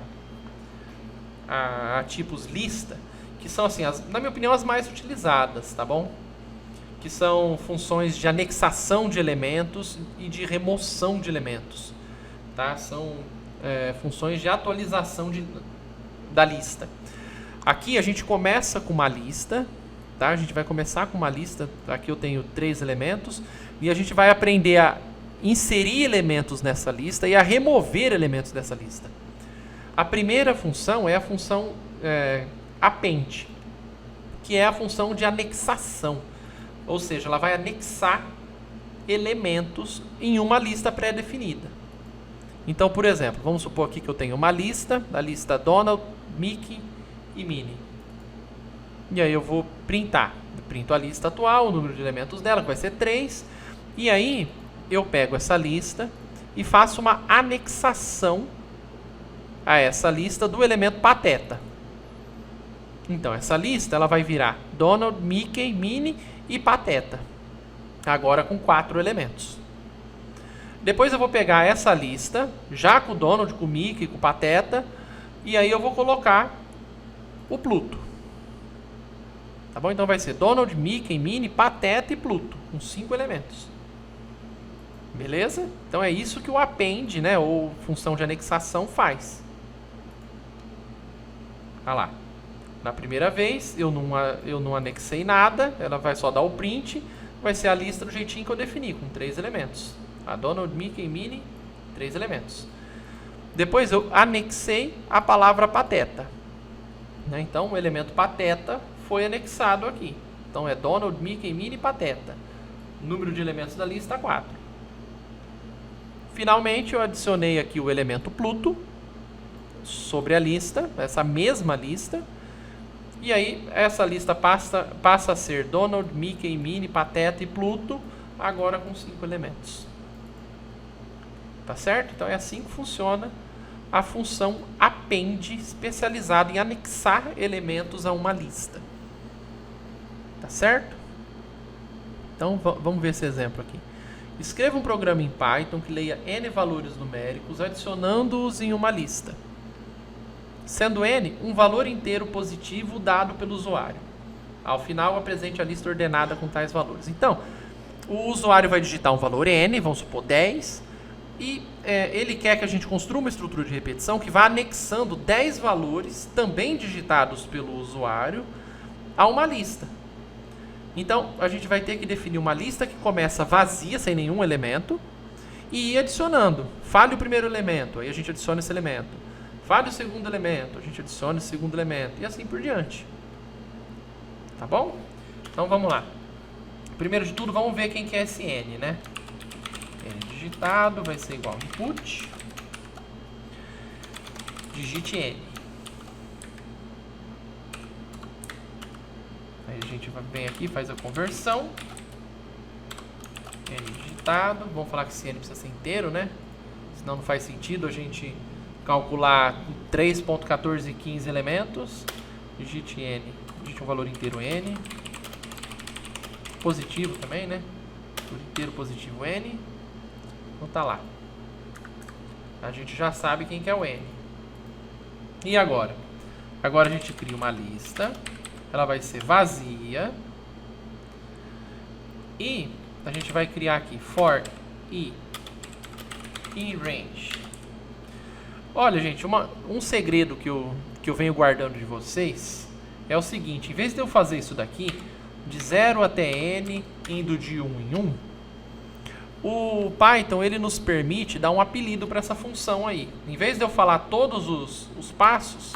Speaker 1: tipos lista, que são assim, na minha opinião, as mais utilizadas, tá bom? Que são funções de anexação de elementos e de remoção de elementos, tá? São funções de atualização da lista. Aqui a gente começa com uma lista, tá? A gente vai começar com uma lista, aqui eu tenho 3 elementos, e a gente vai aprender a inserir elementos nessa lista e a remover elementos dessa lista. A primeira função é a função append, que é a função de anexação. Ou seja, ela vai anexar elementos em uma lista pré-definida. Então, por exemplo, vamos supor aqui que eu tenho uma lista, a lista Donald, Mickey e Minnie. E aí eu vou printar. Eu printo a lista atual, o número de elementos dela, que vai ser 3. E aí eu pego essa lista e faço uma anexação a essa lista do elemento Pateta. Então, essa lista ela vai virar Donald, Mickey, Minnie e Pateta. Agora com 4 elementos. Depois eu vou pegar essa lista, já com o Donald, com o Mickey, com o Pateta, e aí eu vou colocar o Pluto. Tá bom? Então vai ser Donald, Mickey, Minnie, Pateta e Pluto, com 5 elementos. Beleza? Então é isso que o append, né, ou função de anexação faz. Olha lá. Na primeira vez eu não anexei nada, ela vai só dar o print, vai ser a lista do jeitinho que eu defini, com 3 elementos. A Donald, Mickey, Minnie, 3 elementos. Depois eu anexei a palavra Pateta. Né? Então o elemento Pateta foi anexado aqui. Então é Donald, Mickey, Minnie, Pateta. Número de elementos da lista 4. Finalmente eu adicionei aqui o elemento Pluto sobre a lista, essa mesma lista. E aí essa lista passa a ser Donald, Mickey, Minnie, Pateta e Pluto, agora com 5 elementos. Tá certo? Então é assim que funciona a função append, especializada em anexar elementos a uma lista. Tá certo? Então vamos ver esse exemplo aqui. Escreva um programa em Python que leia n valores numéricos, adicionando-os em uma lista, sendo n um valor inteiro positivo dado pelo usuário. Ao final, apresente a lista ordenada com tais valores. Então, o usuário vai digitar um valor n, vamos supor 10, e ele quer que a gente construa uma estrutura de repetição que vá anexando 10 valores, também digitados pelo usuário, a uma lista. Então, a gente vai ter que definir uma lista que começa vazia, sem nenhum elemento, e ir adicionando. Fale o primeiro elemento, aí a gente adiciona esse elemento. Fale o segundo elemento, a gente adiciona esse segundo elemento, e assim por diante. Tá bom? Então, vamos lá. Primeiro de tudo, vamos ver quem que é esse n, né? N digitado vai ser igual a input. Digite n. Aí a gente vem aqui, faz a conversão. N digitado. Vamos falar que esse n precisa ser inteiro, né? Senão não faz sentido a gente calcular 3.1415 elementos. Digite n. Digite um valor inteiro n. Positivo também, né? Valor inteiro positivo n. Então tá lá. A gente já sabe quem que é o n. E agora? Agora a gente cria uma lista. Ela vai ser vazia. E a gente vai criar aqui for i in range. Olha, gente, um segredo que eu venho guardando de vocês é o seguinte: em vez de eu fazer isso daqui, de 0 até n, indo de 1 em 1, o Python ele nos permite dar um apelido para essa função aí. Em vez de eu falar todos os passos,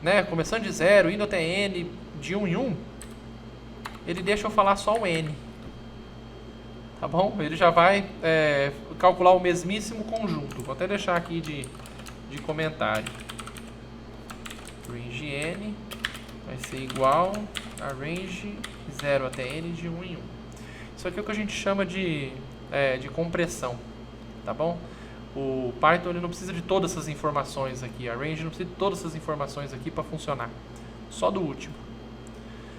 Speaker 1: né, começando de 0, indo até n, de 1 em 1, ele deixa eu falar só o n. Tá bom? Ele já vai calcular o mesmíssimo conjunto. Vou até deixar aqui de comentário. Range n vai ser igual a range 0 até n de 1 em 1. Isso aqui é o que a gente chama de compressão. Tá bom? O Python ele não precisa de todas essas informações aqui. A range não precisa de todas essas informações aqui para funcionar. Só do último.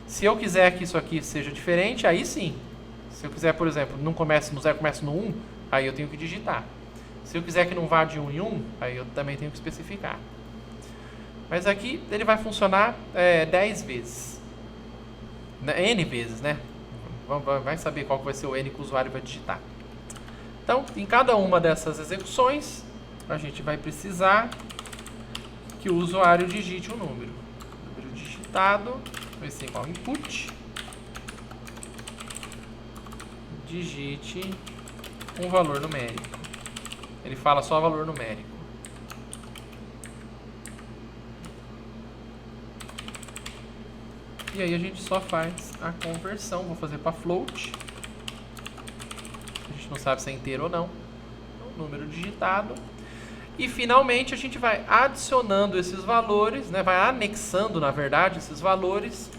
Speaker 1: Se eu quiser que isso aqui seja diferente, aí sim. Se eu quiser, por exemplo, não comece no 0, comece no 1, aí eu tenho que digitar. Se eu quiser que não vá de 1 em 1, aí eu também tenho que especificar. Mas aqui ele vai funcionar 10 vezes. N vezes, né? Vai saber qual vai ser o N que o usuário vai digitar. Então, em cada uma dessas execuções, a gente vai precisar que o usuário digite um número. O número digitado vai ser igual a input. Digite um valor numérico. Ele fala só valor numérico. E aí a gente só faz a conversão. Vou fazer para float. A gente não sabe se é inteiro ou não. Número digitado. E finalmente a gente vai adicionando esses valores, né? Vai anexando, na verdade, esses valores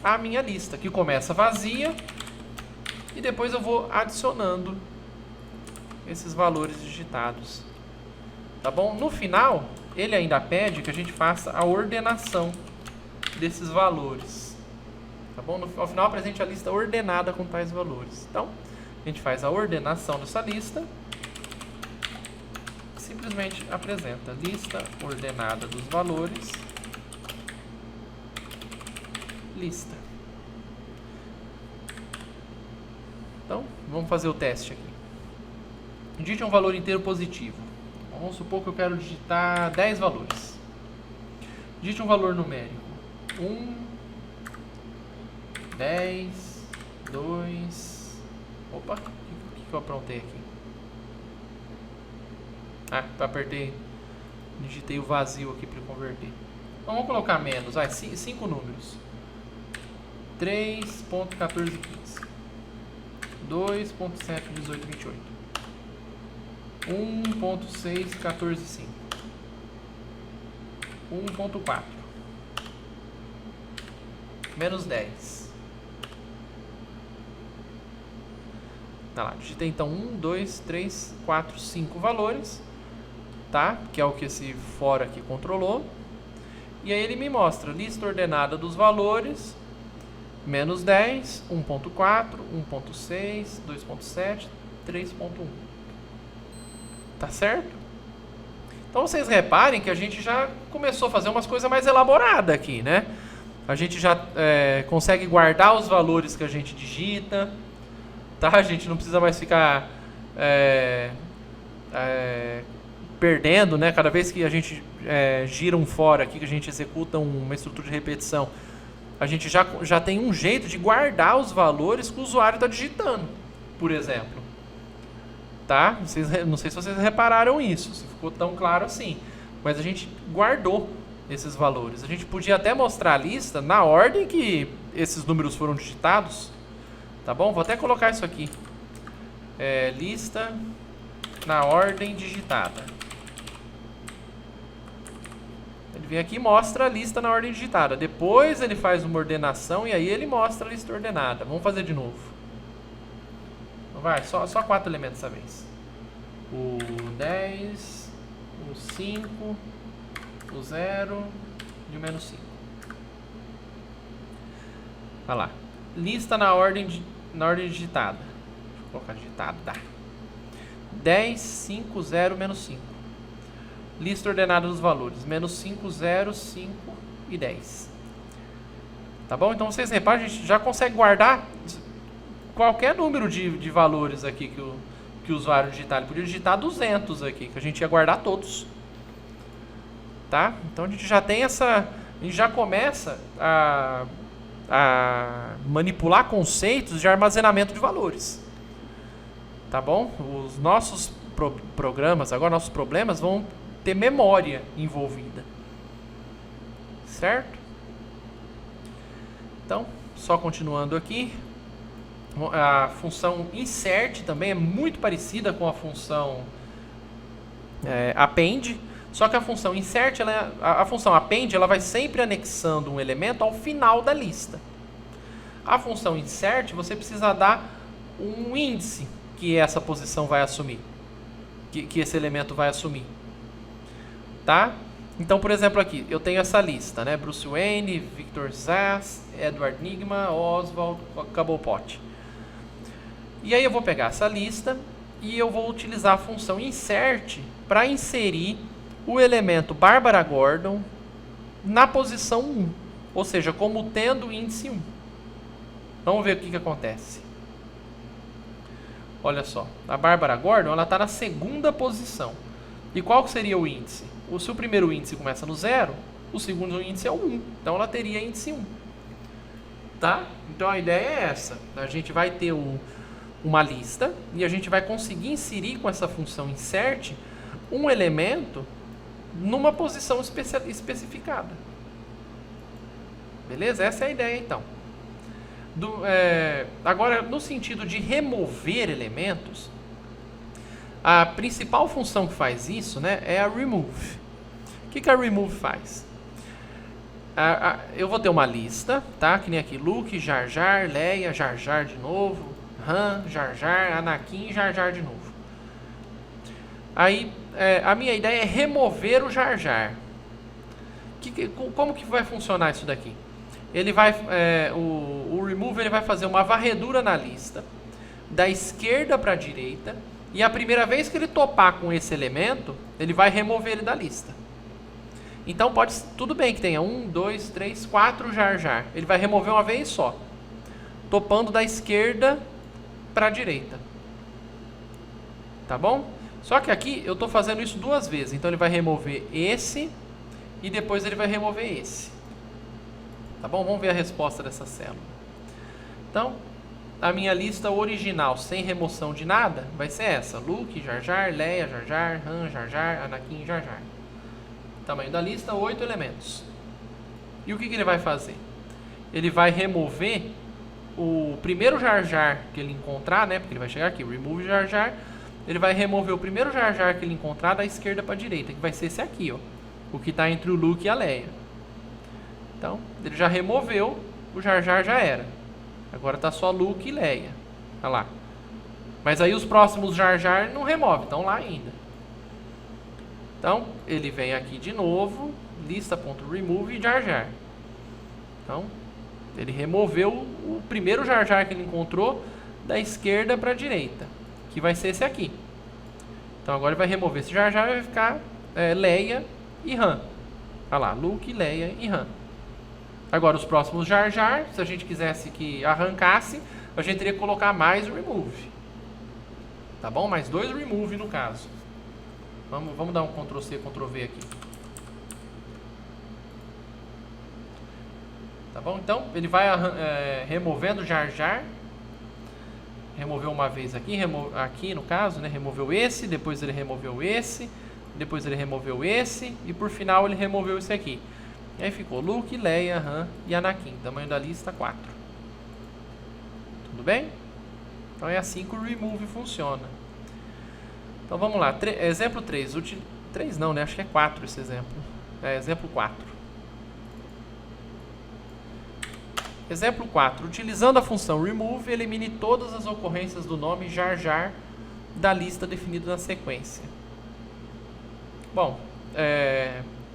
Speaker 1: à minha lista, que começa vazia. E depois eu vou adicionando esses valores digitados. Tá bom? No final, ele ainda pede que a gente faça a ordenação desses valores. Tá bom? Ao final apresente a lista ordenada com tais valores. Então, a gente faz a ordenação dessa lista. Simplesmente apresenta lista ordenada dos valores. Lista. Então, vamos fazer o teste aqui. Digite um valor inteiro positivo. Vamos supor que eu quero digitar 10 valores. Digite um valor numérico. 1, 10, 2... Opa, o que eu aprontei aqui? Ah, apertei, digitei o vazio aqui para converter. Então, vamos colocar menos, 5 números. 3.1415, 2.71828, 1.614,5, 1.4, menos 10. Tá lá, digitei então 1, 2, 3, 4, 5 valores, tá? Que é o que esse for aqui controlou. E aí ele me mostra lista ordenada dos valores, menos 10, 1.4, 1.6, 2.7, 3.1. Tá certo? Então vocês reparem que a gente já começou a fazer umas coisas mais elaboradas aqui, né? A gente já consegue guardar os valores que a gente digita, tá? A gente não precisa mais ficar perdendo, né? Cada vez que a gente gira um for aqui, que a gente executa uma estrutura de repetição, a gente já tem um jeito de guardar os valores que o usuário está digitando, por exemplo. Tá? Não sei se vocês repararam isso, se ficou tão claro assim. Mas a gente guardou esses valores. A gente podia até mostrar a lista na ordem que esses números foram digitados. Tá bom? Vou até colocar isso aqui. Lista na ordem digitada. Ele vem aqui e mostra a lista na ordem digitada. Depois ele faz uma ordenação e aí ele mostra a lista ordenada. Vamos fazer de novo. Vai, só 4 elementos dessa vez. O 10, o 5, o 0 e o menos 5. Vai lá. Lista na ordem digitada. Deixa eu colocar digitada. 10, 5, 0, menos 5. Lista ordenada dos valores. Menos 5, 0, 5 e 10. Tá bom? Então vocês reparam, a gente já consegue guardar qualquer número de valores aqui que o usuário digitar. Ele podia digitar 200 aqui, que a gente ia guardar todos. Tá? Então a gente já tem essa... A gente já começa a manipular conceitos de armazenamento de valores. Tá bom? Os nossos programas, agora nossos problemas vão ter memória envolvida. Certo? Então, só continuando aqui. A função insert também é muito parecida com a função append, só que a função insert, a função append, ela vai sempre anexando um elemento ao final da lista. A função insert, você precisa dar um índice que essa posição vai assumir, que esse elemento vai assumir. Tá? Então, por exemplo, aqui, eu tenho essa lista, né? Bruce Wayne, Victor Zsasz, Edward Nigma, Oswald, Cobblepot. E aí eu vou pegar essa lista e eu vou utilizar a função insert para inserir o elemento Barbara Gordon na posição 1, ou seja, como tendo o índice 1. Vamos ver o que acontece. Olha só, a Barbara Gordon ela está na segunda posição. E qual seria o índice? Se o primeiro índice começa no 0, o segundo índice é o 1. Então ela teria índice 1. Tá? Então a ideia é essa. A gente vai ter uma lista e a gente vai conseguir inserir com essa função insert um elemento numa posição especificada. Beleza? Essa é a ideia então. Agora, no sentido de remover elementos, a principal função que faz isso, né, é a remove. O que a remove faz? Eu vou ter uma lista, tá? Que nem aqui, Luke, Jar Jar, Leia, Jar Jar de novo, Han, Jar Jar, Anakin, Jar Jar de novo. Aí, a minha ideia é remover o Jar Jar. Como que vai funcionar isso daqui? Ele vai, o remove ele vai fazer uma varredura na lista, da esquerda para a direita, e a primeira vez que ele topar com esse elemento, ele vai remover ele da lista. Então tudo bem que tenha 1, 2, 3, 4 Jar Jar. Ele vai remover uma vez só, topando da esquerda para a direita. Tá bom? Só que aqui eu estou fazendo isso duas vezes. Então ele vai remover esse e depois ele vai remover esse. Tá bom? Vamos ver a resposta dessa célula. Então, a minha lista original, sem remoção de nada, vai ser essa. Luke, Jar Jar, Leia, Jar Jar, Han, Jar Jar, Anakin, Jar Jar. Tamanho da lista, 8 elementos. E o que ele vai fazer? Ele vai remover o primeiro Jar Jar que ele encontrar, né? Porque ele vai chegar aqui, remove Jar Jar. Ele vai remover o primeiro Jar Jar que ele encontrar da esquerda para a direita, que vai ser esse aqui, ó. O que está entre o Luke e a Leia. Então, ele já removeu, o Jar Jar já era. Agora está só Luke e Leia. Olha lá. Mas aí os próximos Jar Jar não remove, estão lá ainda. Então, ele vem aqui de novo, lista.remove e Jar Jar. Então, ele removeu o primeiro Jar Jar que ele encontrou da esquerda para a direita, que vai ser esse aqui. Então, agora ele vai remover esse Jar Jar e vai ficar Leia e Han. Olha lá, Luke, Leia e Han. Agora, os próximos Jar Jar, se a gente quisesse que arrancasse, a gente teria que colocar mais remove. Tá bom? Mais 2 remove no caso. Vamos dar um Ctrl+C, Ctrl+V aqui. Tá bom? Então, ele vai removendo Jar Jar. Removeu uma vez aqui, aqui no caso, né? Removeu esse, depois ele removeu esse, depois ele removeu esse, e por final ele removeu esse aqui. E aí ficou Luke, Leia, Han e Anakin. Tamanho da lista 4. Tudo bem? Então é assim que o remove funciona. Então vamos lá. Exemplo 3. 3 não, né? Acho que é 4 esse exemplo. Exemplo 4. Exemplo 4. Utilizando a função remove, elimine todas as ocorrências do nome Jar Jar da lista definida na sequência. Bom,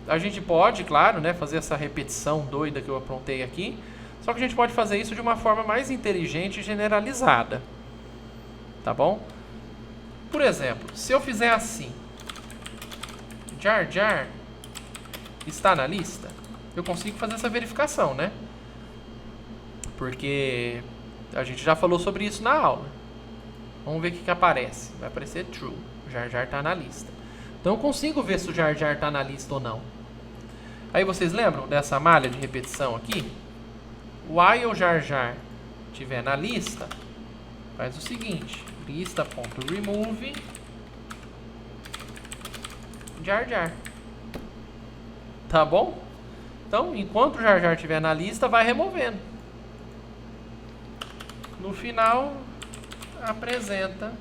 Speaker 1: a gente pode, claro, né, fazer essa repetição doida que eu aprontei aqui, só que a gente pode fazer isso de uma forma mais inteligente e generalizada. Tá bom? Por exemplo, se eu fizer assim, Jar Jar está na lista, eu consigo fazer essa verificação, né? Porque a gente já falou sobre isso na aula. Vamos ver o que aparece. Vai aparecer true. Jar Jar está na lista. Então eu consigo ver se o Jar Jar está na lista ou não. Aí vocês lembram dessa malha de repetição aqui? While o Jar Jar estiver na lista, faz o seguinte. Lista.remove Jar Jar. Tá bom? Então, enquanto o Jar Jar estiver na lista, vai removendo. No final, apresenta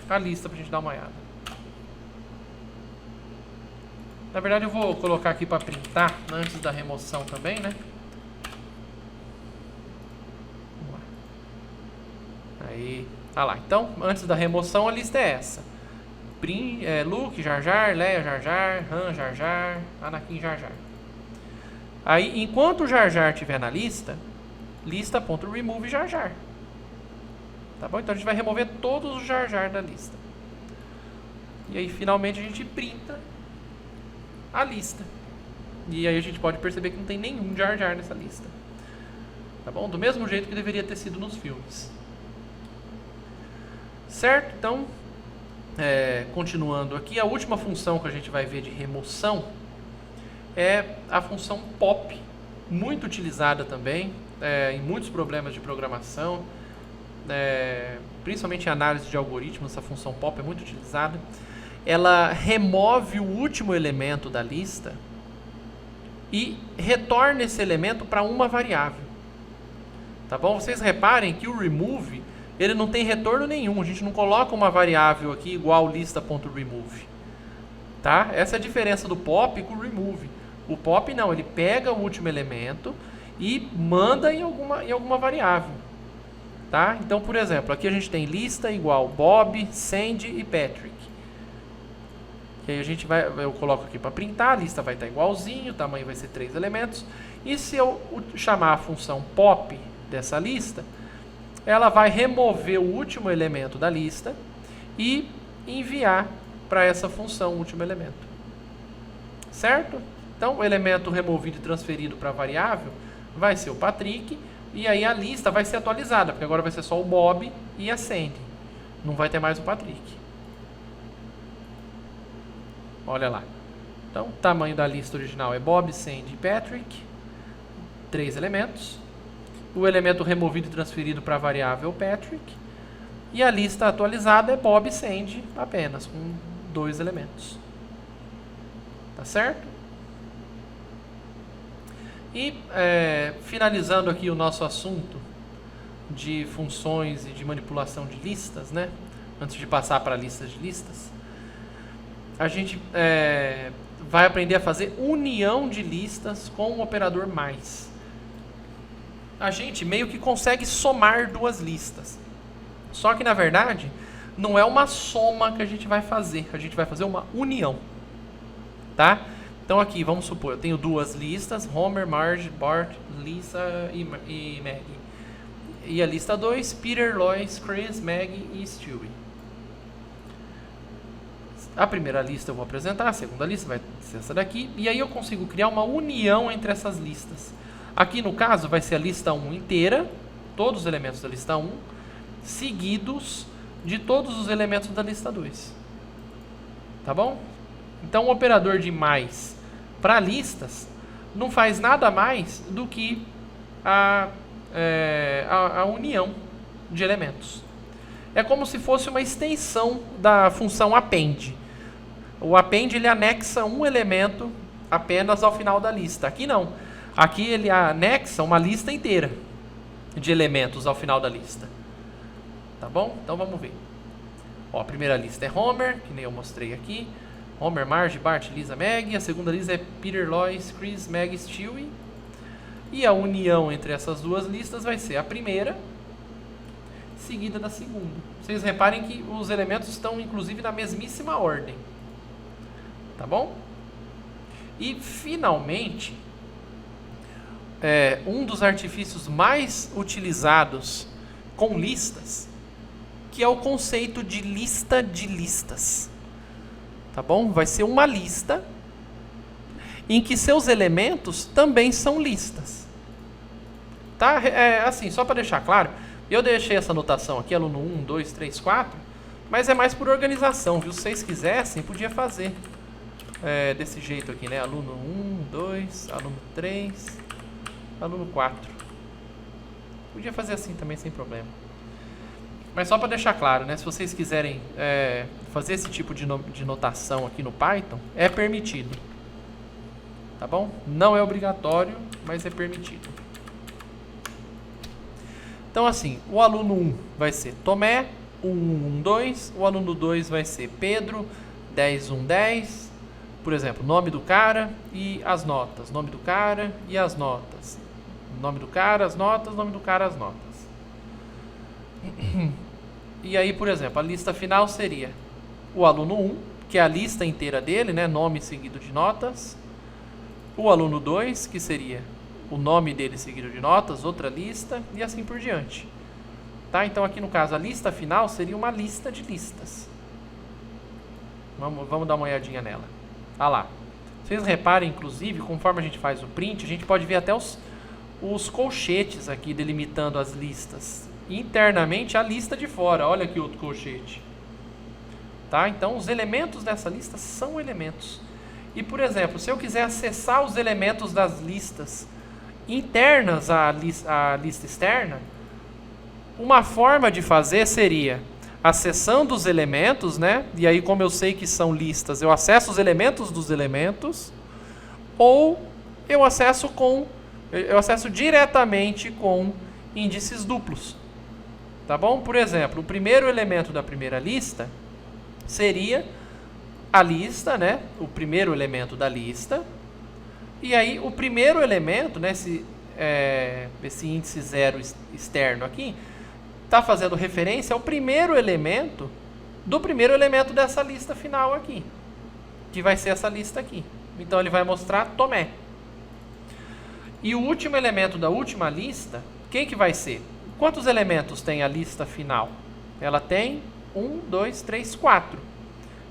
Speaker 1: a lista para a gente dar uma olhada. Na verdade, eu vou colocar aqui para printar antes da remoção também, né? Vamos lá. Aí, olha lá. Então, antes da remoção, a lista é essa. Luke, Jar Jar, Leia, Jar Jar, Han, Jar Jar, Anakin, Jar Jar. Aí, enquanto o Jar Jar estiver na lista, lista.remove Jar Jar. Tá bom? Então, a gente vai remover todos os Jar Jar da lista. E aí, finalmente, a gente printa a lista. E aí a gente pode perceber que não tem nenhum Jar Jar nessa lista. Tá bom? Do mesmo jeito que deveria ter sido nos filmes. Certo? Então, continuando aqui, a última função que a gente vai ver de remoção é a função pop, muito utilizada também em muitos problemas de programação. principalmente em análise de algoritmos, essa função pop é muito utilizada. Ela remove o último elemento da lista e retorna esse elemento para uma variável. Tá bom? Vocês reparem que o remove, ele não tem retorno nenhum. A gente não coloca uma variável aqui igual lista.remove. Tá? Essa é a diferença do pop com o remove. O pop não, ele pega o último elemento e manda em alguma variável. Tá? Então, por exemplo, aqui a gente tem lista igual Bob, Sandy e Patrick. Que aí eu coloco aqui para printar, a lista vai estar igualzinho, o tamanho vai ser 3 elementos. E se eu chamar a função pop dessa lista, ela vai remover o último elemento da lista e enviar para essa função o último elemento. Certo? Então, o elemento removido e transferido para a variável vai ser o Patrick, e aí a lista vai ser atualizada, porque agora vai ser só o Bob e a Sandy. Não vai ter mais o Patrick. Olha lá. Então, o tamanho da lista original é Bob, Sandy e Patrick. 3 elementos. O elemento removido e transferido para a variável Patrick. E a lista atualizada é Bob e Sandy apenas, com 2 elementos. Tá certo? E finalizando aqui o nosso assunto de funções e de manipulação de listas, né? Antes de passar para listas de listas, a gente vai aprender a fazer união de listas com o operador mais. A gente meio que consegue somar 2 listas. Só que, na verdade, não é uma soma que a gente vai fazer uma união. Tá? Então aqui, vamos supor, eu tenho 2 listas, Homer, Marge, Bart, Lisa e Maggie. E a lista 2, Peter, Lois, Chris, Maggie e Stewie. A primeira lista eu vou apresentar, a segunda lista vai ser essa daqui, e aí eu consigo criar uma união entre essas listas. Aqui no caso vai ser a lista 1 inteira, todos os elementos da lista 1, seguidos de todos os elementos da lista 2. Tá bom? Então o operador de mais para listas não faz nada mais do que a união de elementos. É como se fosse uma extensão da função append. O append ele anexa um elemento apenas ao final da lista. Aqui não. Aqui ele anexa uma lista inteira de elementos ao final da lista. Tá bom? Então vamos ver. Ó, a primeira lista é Homer, que nem eu mostrei aqui. Homer, Marge, Bart, Lisa, Maggie. A segunda lista é Peter, Lois, Chris, Maggie, Stewie. E a união entre essas 2 listas vai ser a primeira seguida da segunda. Vocês reparem que os elementos estão inclusive na mesmíssima ordem. Tá bom? E finalmente, um dos artifícios mais utilizados com listas, que é o conceito de lista de listas. Tá bom? Vai ser uma lista em que seus elementos também são listas. Tá? Assim, só para deixar claro, eu deixei essa anotação aqui, aluno 1, 2, 3, 4, mas é mais por organização, viu? Se vocês quisessem, podia fazer desse jeito aqui, né? Aluno 1, 2, aluno 3, aluno 4. Podia fazer assim também, sem problema. Mas só para deixar claro, né? Se vocês quiserem fazer esse tipo de notação aqui no Python, é permitido. Tá bom? Não é obrigatório, mas é permitido. Então assim, o aluno 1 vai ser Tomé, 1, 2. O aluno 2 vai ser Pedro, 10, 1, 10. Por exemplo, nome do cara e as notas. Nome do cara e as notas. Nome do cara, as notas. Nome do cara, as notas. E aí, por exemplo, a lista final seria o aluno 1, que é a lista inteira dele, né? Nome seguido de notas. O aluno 2, que seria o nome dele seguido de notas, outra lista, e assim por diante. Tá? Então aqui no caso a lista final seria uma lista de listas. Vamos dar uma olhadinha nela. Ah lá. Vocês reparem, inclusive, conforme a gente faz o print, a gente pode ver até os colchetes aqui delimitando as listas. Internamente a lista de fora. Olha aqui outro colchete. Tá? Então os elementos dessa lista são elementos. E, por exemplo, se eu quiser acessar os elementos das listas internas à lista externa, Uma forma de fazer seria acessando os elementos, né? E aí, como eu sei que são listas, eu acesso os elementos dos elementos, ou eu acesso diretamente com índices duplos. Tá bom? Por exemplo, o primeiro elemento da primeira lista seria a lista, né? O primeiro elemento da lista. E aí, o primeiro elemento, né? Esse índice 0 externo aqui, está fazendo referência ao primeiro elemento do primeiro elemento dessa lista final aqui, que vai ser essa lista aqui. Então, ele vai mostrar Tomé. E o último elemento da última lista, quem que vai ser? Quantos elementos tem a lista final? Ela tem 1, 2, 3, 4.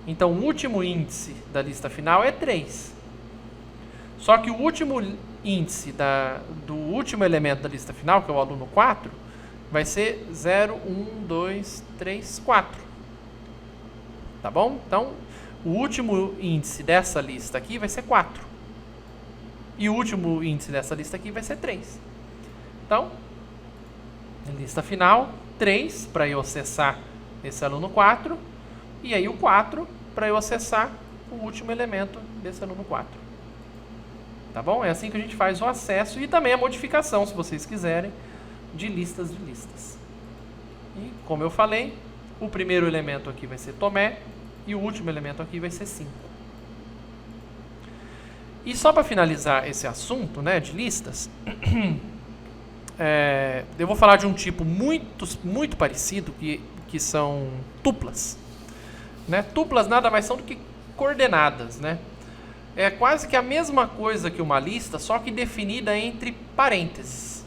Speaker 1: Então, o último índice da lista final é 3. Só que o último índice do último elemento da lista final, que é o aluno 4, vai ser 0, 1, 2, 3, 4. Tá bom? Então, o último índice dessa lista aqui vai ser 4. E o último índice dessa lista aqui vai ser 3. Então, lista final, 3 para eu acessar esse aluno 4. E aí o 4 para eu acessar o último elemento desse aluno 4. Tá bom? É assim que a gente faz o acesso e também a modificação, se vocês quiserem, de listas de listas. E, como eu falei, o primeiro elemento aqui vai ser Tomé e o último elemento aqui vai ser 5. E só para finalizar esse assunto, né, de listas, eu vou falar de um tipo muito parecido, que são tuplas. Né? Tuplas nada mais são do que coordenadas. Né? É quase que a mesma coisa que uma lista, só que definida entre parênteses.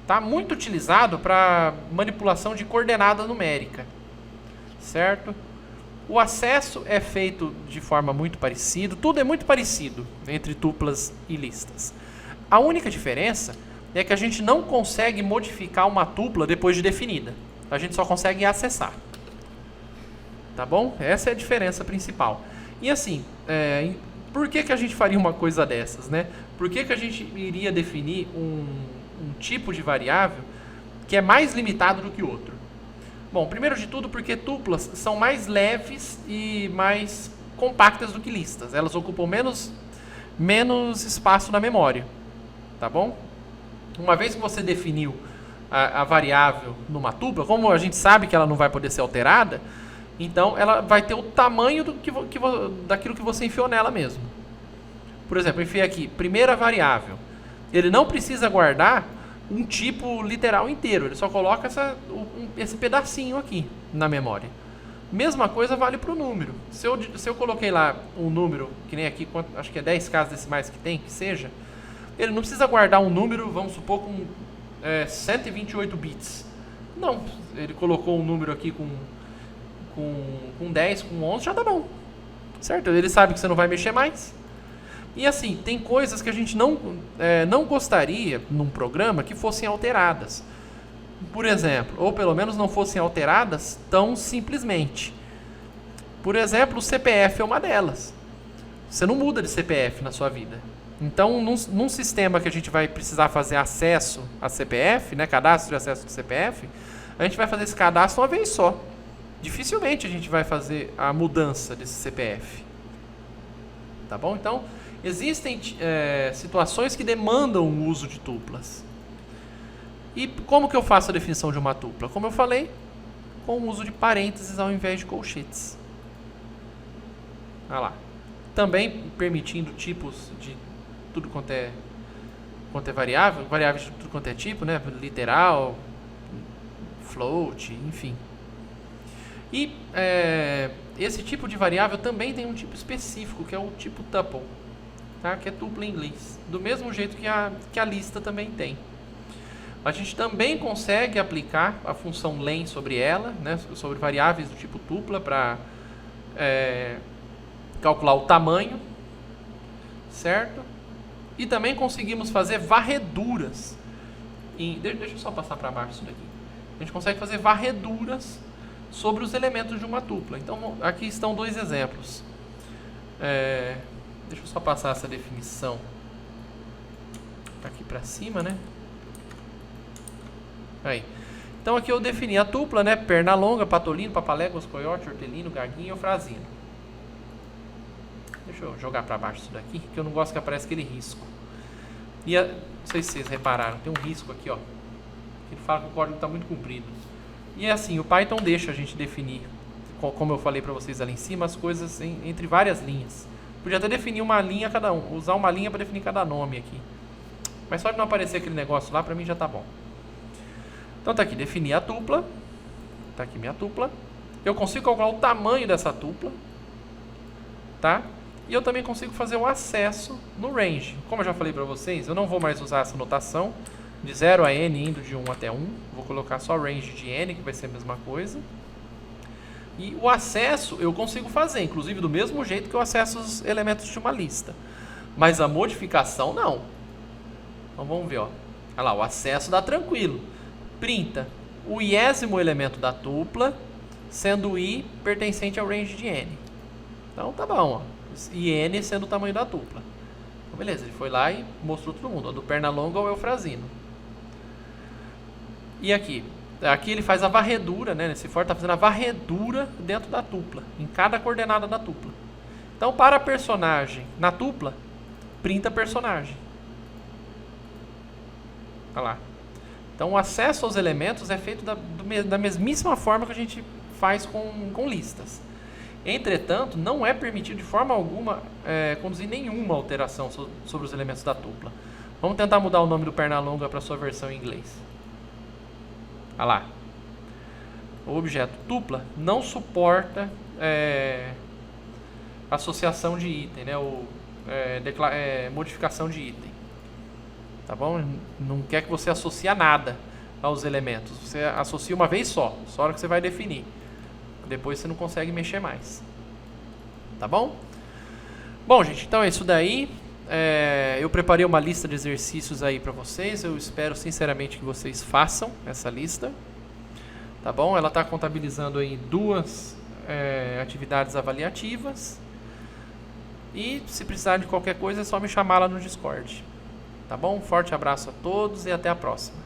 Speaker 1: Tá? Muito utilizado para manipulação de coordenada numérica. Certo? O acesso é feito de forma muito parecida. Tudo é muito parecido entre tuplas e listas. A única diferença é que a gente não consegue modificar uma tupla depois de definida. A gente só consegue acessar. Tá bom? Essa é a diferença principal. E assim, por que a gente faria uma coisa dessas, né? Por que a gente iria definir um tipo de variável que é mais limitado do que o outro? Bom, primeiro de tudo porque tuplas são mais leves e mais compactas do que listas. Elas ocupam menos espaço na memória. Tá bom? Uma vez que você definiu a variável numa tupla, como a gente sabe que ela não vai poder ser alterada, então ela vai ter o tamanho daquilo que você enfiou nela mesmo. Por exemplo, eu enfiei aqui, primeira variável. Ele não precisa guardar um tipo literal inteiro, ele só coloca esse pedacinho aqui na memória. Mesma coisa vale para o número. Se eu coloquei lá um número, que nem aqui, acho que é 10 casas decimais que tem, que seja, ele não precisa guardar um número, vamos supor, com 128 bits. Não, ele colocou um número aqui com 10, com 11, já tá bom. Certo? Ele sabe que você não vai mexer mais. E assim, tem coisas que a gente não gostaria num programa que fossem alteradas. Por exemplo, ou pelo menos não fossem alteradas tão simplesmente. Por exemplo, o CPF é uma delas. Você não muda de CPF na sua vida. Então, num sistema que a gente vai precisar fazer acesso a CPF, né, cadastro de acesso de CPF, a gente vai fazer esse cadastro uma vez só. Dificilmente a gente vai fazer a mudança desse CPF. Tá bom? Então, existem situações que demandam o uso de tuplas. E como que eu faço a definição de uma tupla? Como eu falei, com o uso de parênteses ao invés de colchetes. Olha lá. Também permitindo tipos de tudo quanto é variável, variáveis de tudo quanto é tipo, né? Literal, float, enfim. E esse tipo de variável também tem um tipo específico, que é o tipo tuple, tá? Que é tupla em inglês. Do mesmo jeito que a lista também tem. A gente também consegue aplicar a função len sobre ela, né? Sobre variáveis do tipo tupla, para calcular o tamanho, certo? E também conseguimos fazer varreduras. Deixa eu só passar para baixo isso daqui. A gente consegue fazer varreduras sobre os elementos de uma tupla. Então, aqui estão dois exemplos. Deixa eu só passar essa definição aqui para cima, né? Aí. Então aqui eu defini a tupla, né? Pernalonga, patolino, papaléguas, coiote, hortelino, gaguinho e eufrazino. Deixa eu jogar para baixo isso daqui, que eu não gosto que apareça aquele risco. E não sei se vocês repararam, tem um risco aqui, ó. Ele fala que o código está muito comprido. E é assim, o Python deixa a gente definir, como eu falei para vocês ali em cima, as coisas entre várias linhas. Podia até definir uma linha cada um, usar uma linha para definir cada nome aqui. Mas só de não aparecer aquele negócio lá, para mim já tá bom. Então tá aqui, defini a tupla. Tá aqui minha tupla. Eu consigo calcular o tamanho dessa tupla. Tá? E eu também consigo fazer o acesso no range. Como eu já falei para vocês, eu não vou mais usar essa notação de 0 a n indo de 1 até 1. Vou colocar só range de n, que vai ser a mesma coisa. E o acesso eu consigo fazer, inclusive do mesmo jeito que eu acesso os elementos de uma lista. Mas a modificação não. Então vamos ver, ó. Olha lá, o acesso dá tranquilo. Printa o iésimo elemento da tupla, sendo o i pertencente ao range de n. Então tá bom, ó. E n sendo o tamanho da tupla. Então beleza, ele foi lá e mostrou todo mundo, ó, do Pernalonga ao eufrazino. E aqui ele faz a varredura, né? Nesse for está fazendo a varredura dentro da tupla, em cada coordenada da tupla. Então, para personagem na tupla, printa personagem. Olha lá. Então, o acesso aos elementos é feito da mesmíssima forma que a gente faz com listas. Entretanto, não é permitido de forma alguma conduzir nenhuma alteração sobre os elementos da tupla. Vamos tentar mudar o nome do Pernalonga para a sua versão em inglês. Olha lá. O objeto tupla não suporta associação de item, né? Ou modificação de item. Tá bom? Não quer que você associe nada aos elementos. Você associa uma vez só a hora que você vai definir. Depois você não consegue mexer mais. Tá bom? Bom, gente, então é isso daí. Eu preparei uma lista de exercícios aí para vocês. Eu espero sinceramente que vocês façam essa lista. Tá bom? Ela está contabilizando aí 2 atividades avaliativas. E se precisar de qualquer coisa é só me chamar lá no Discord. Tá bom? Um forte abraço a todos e até a próxima.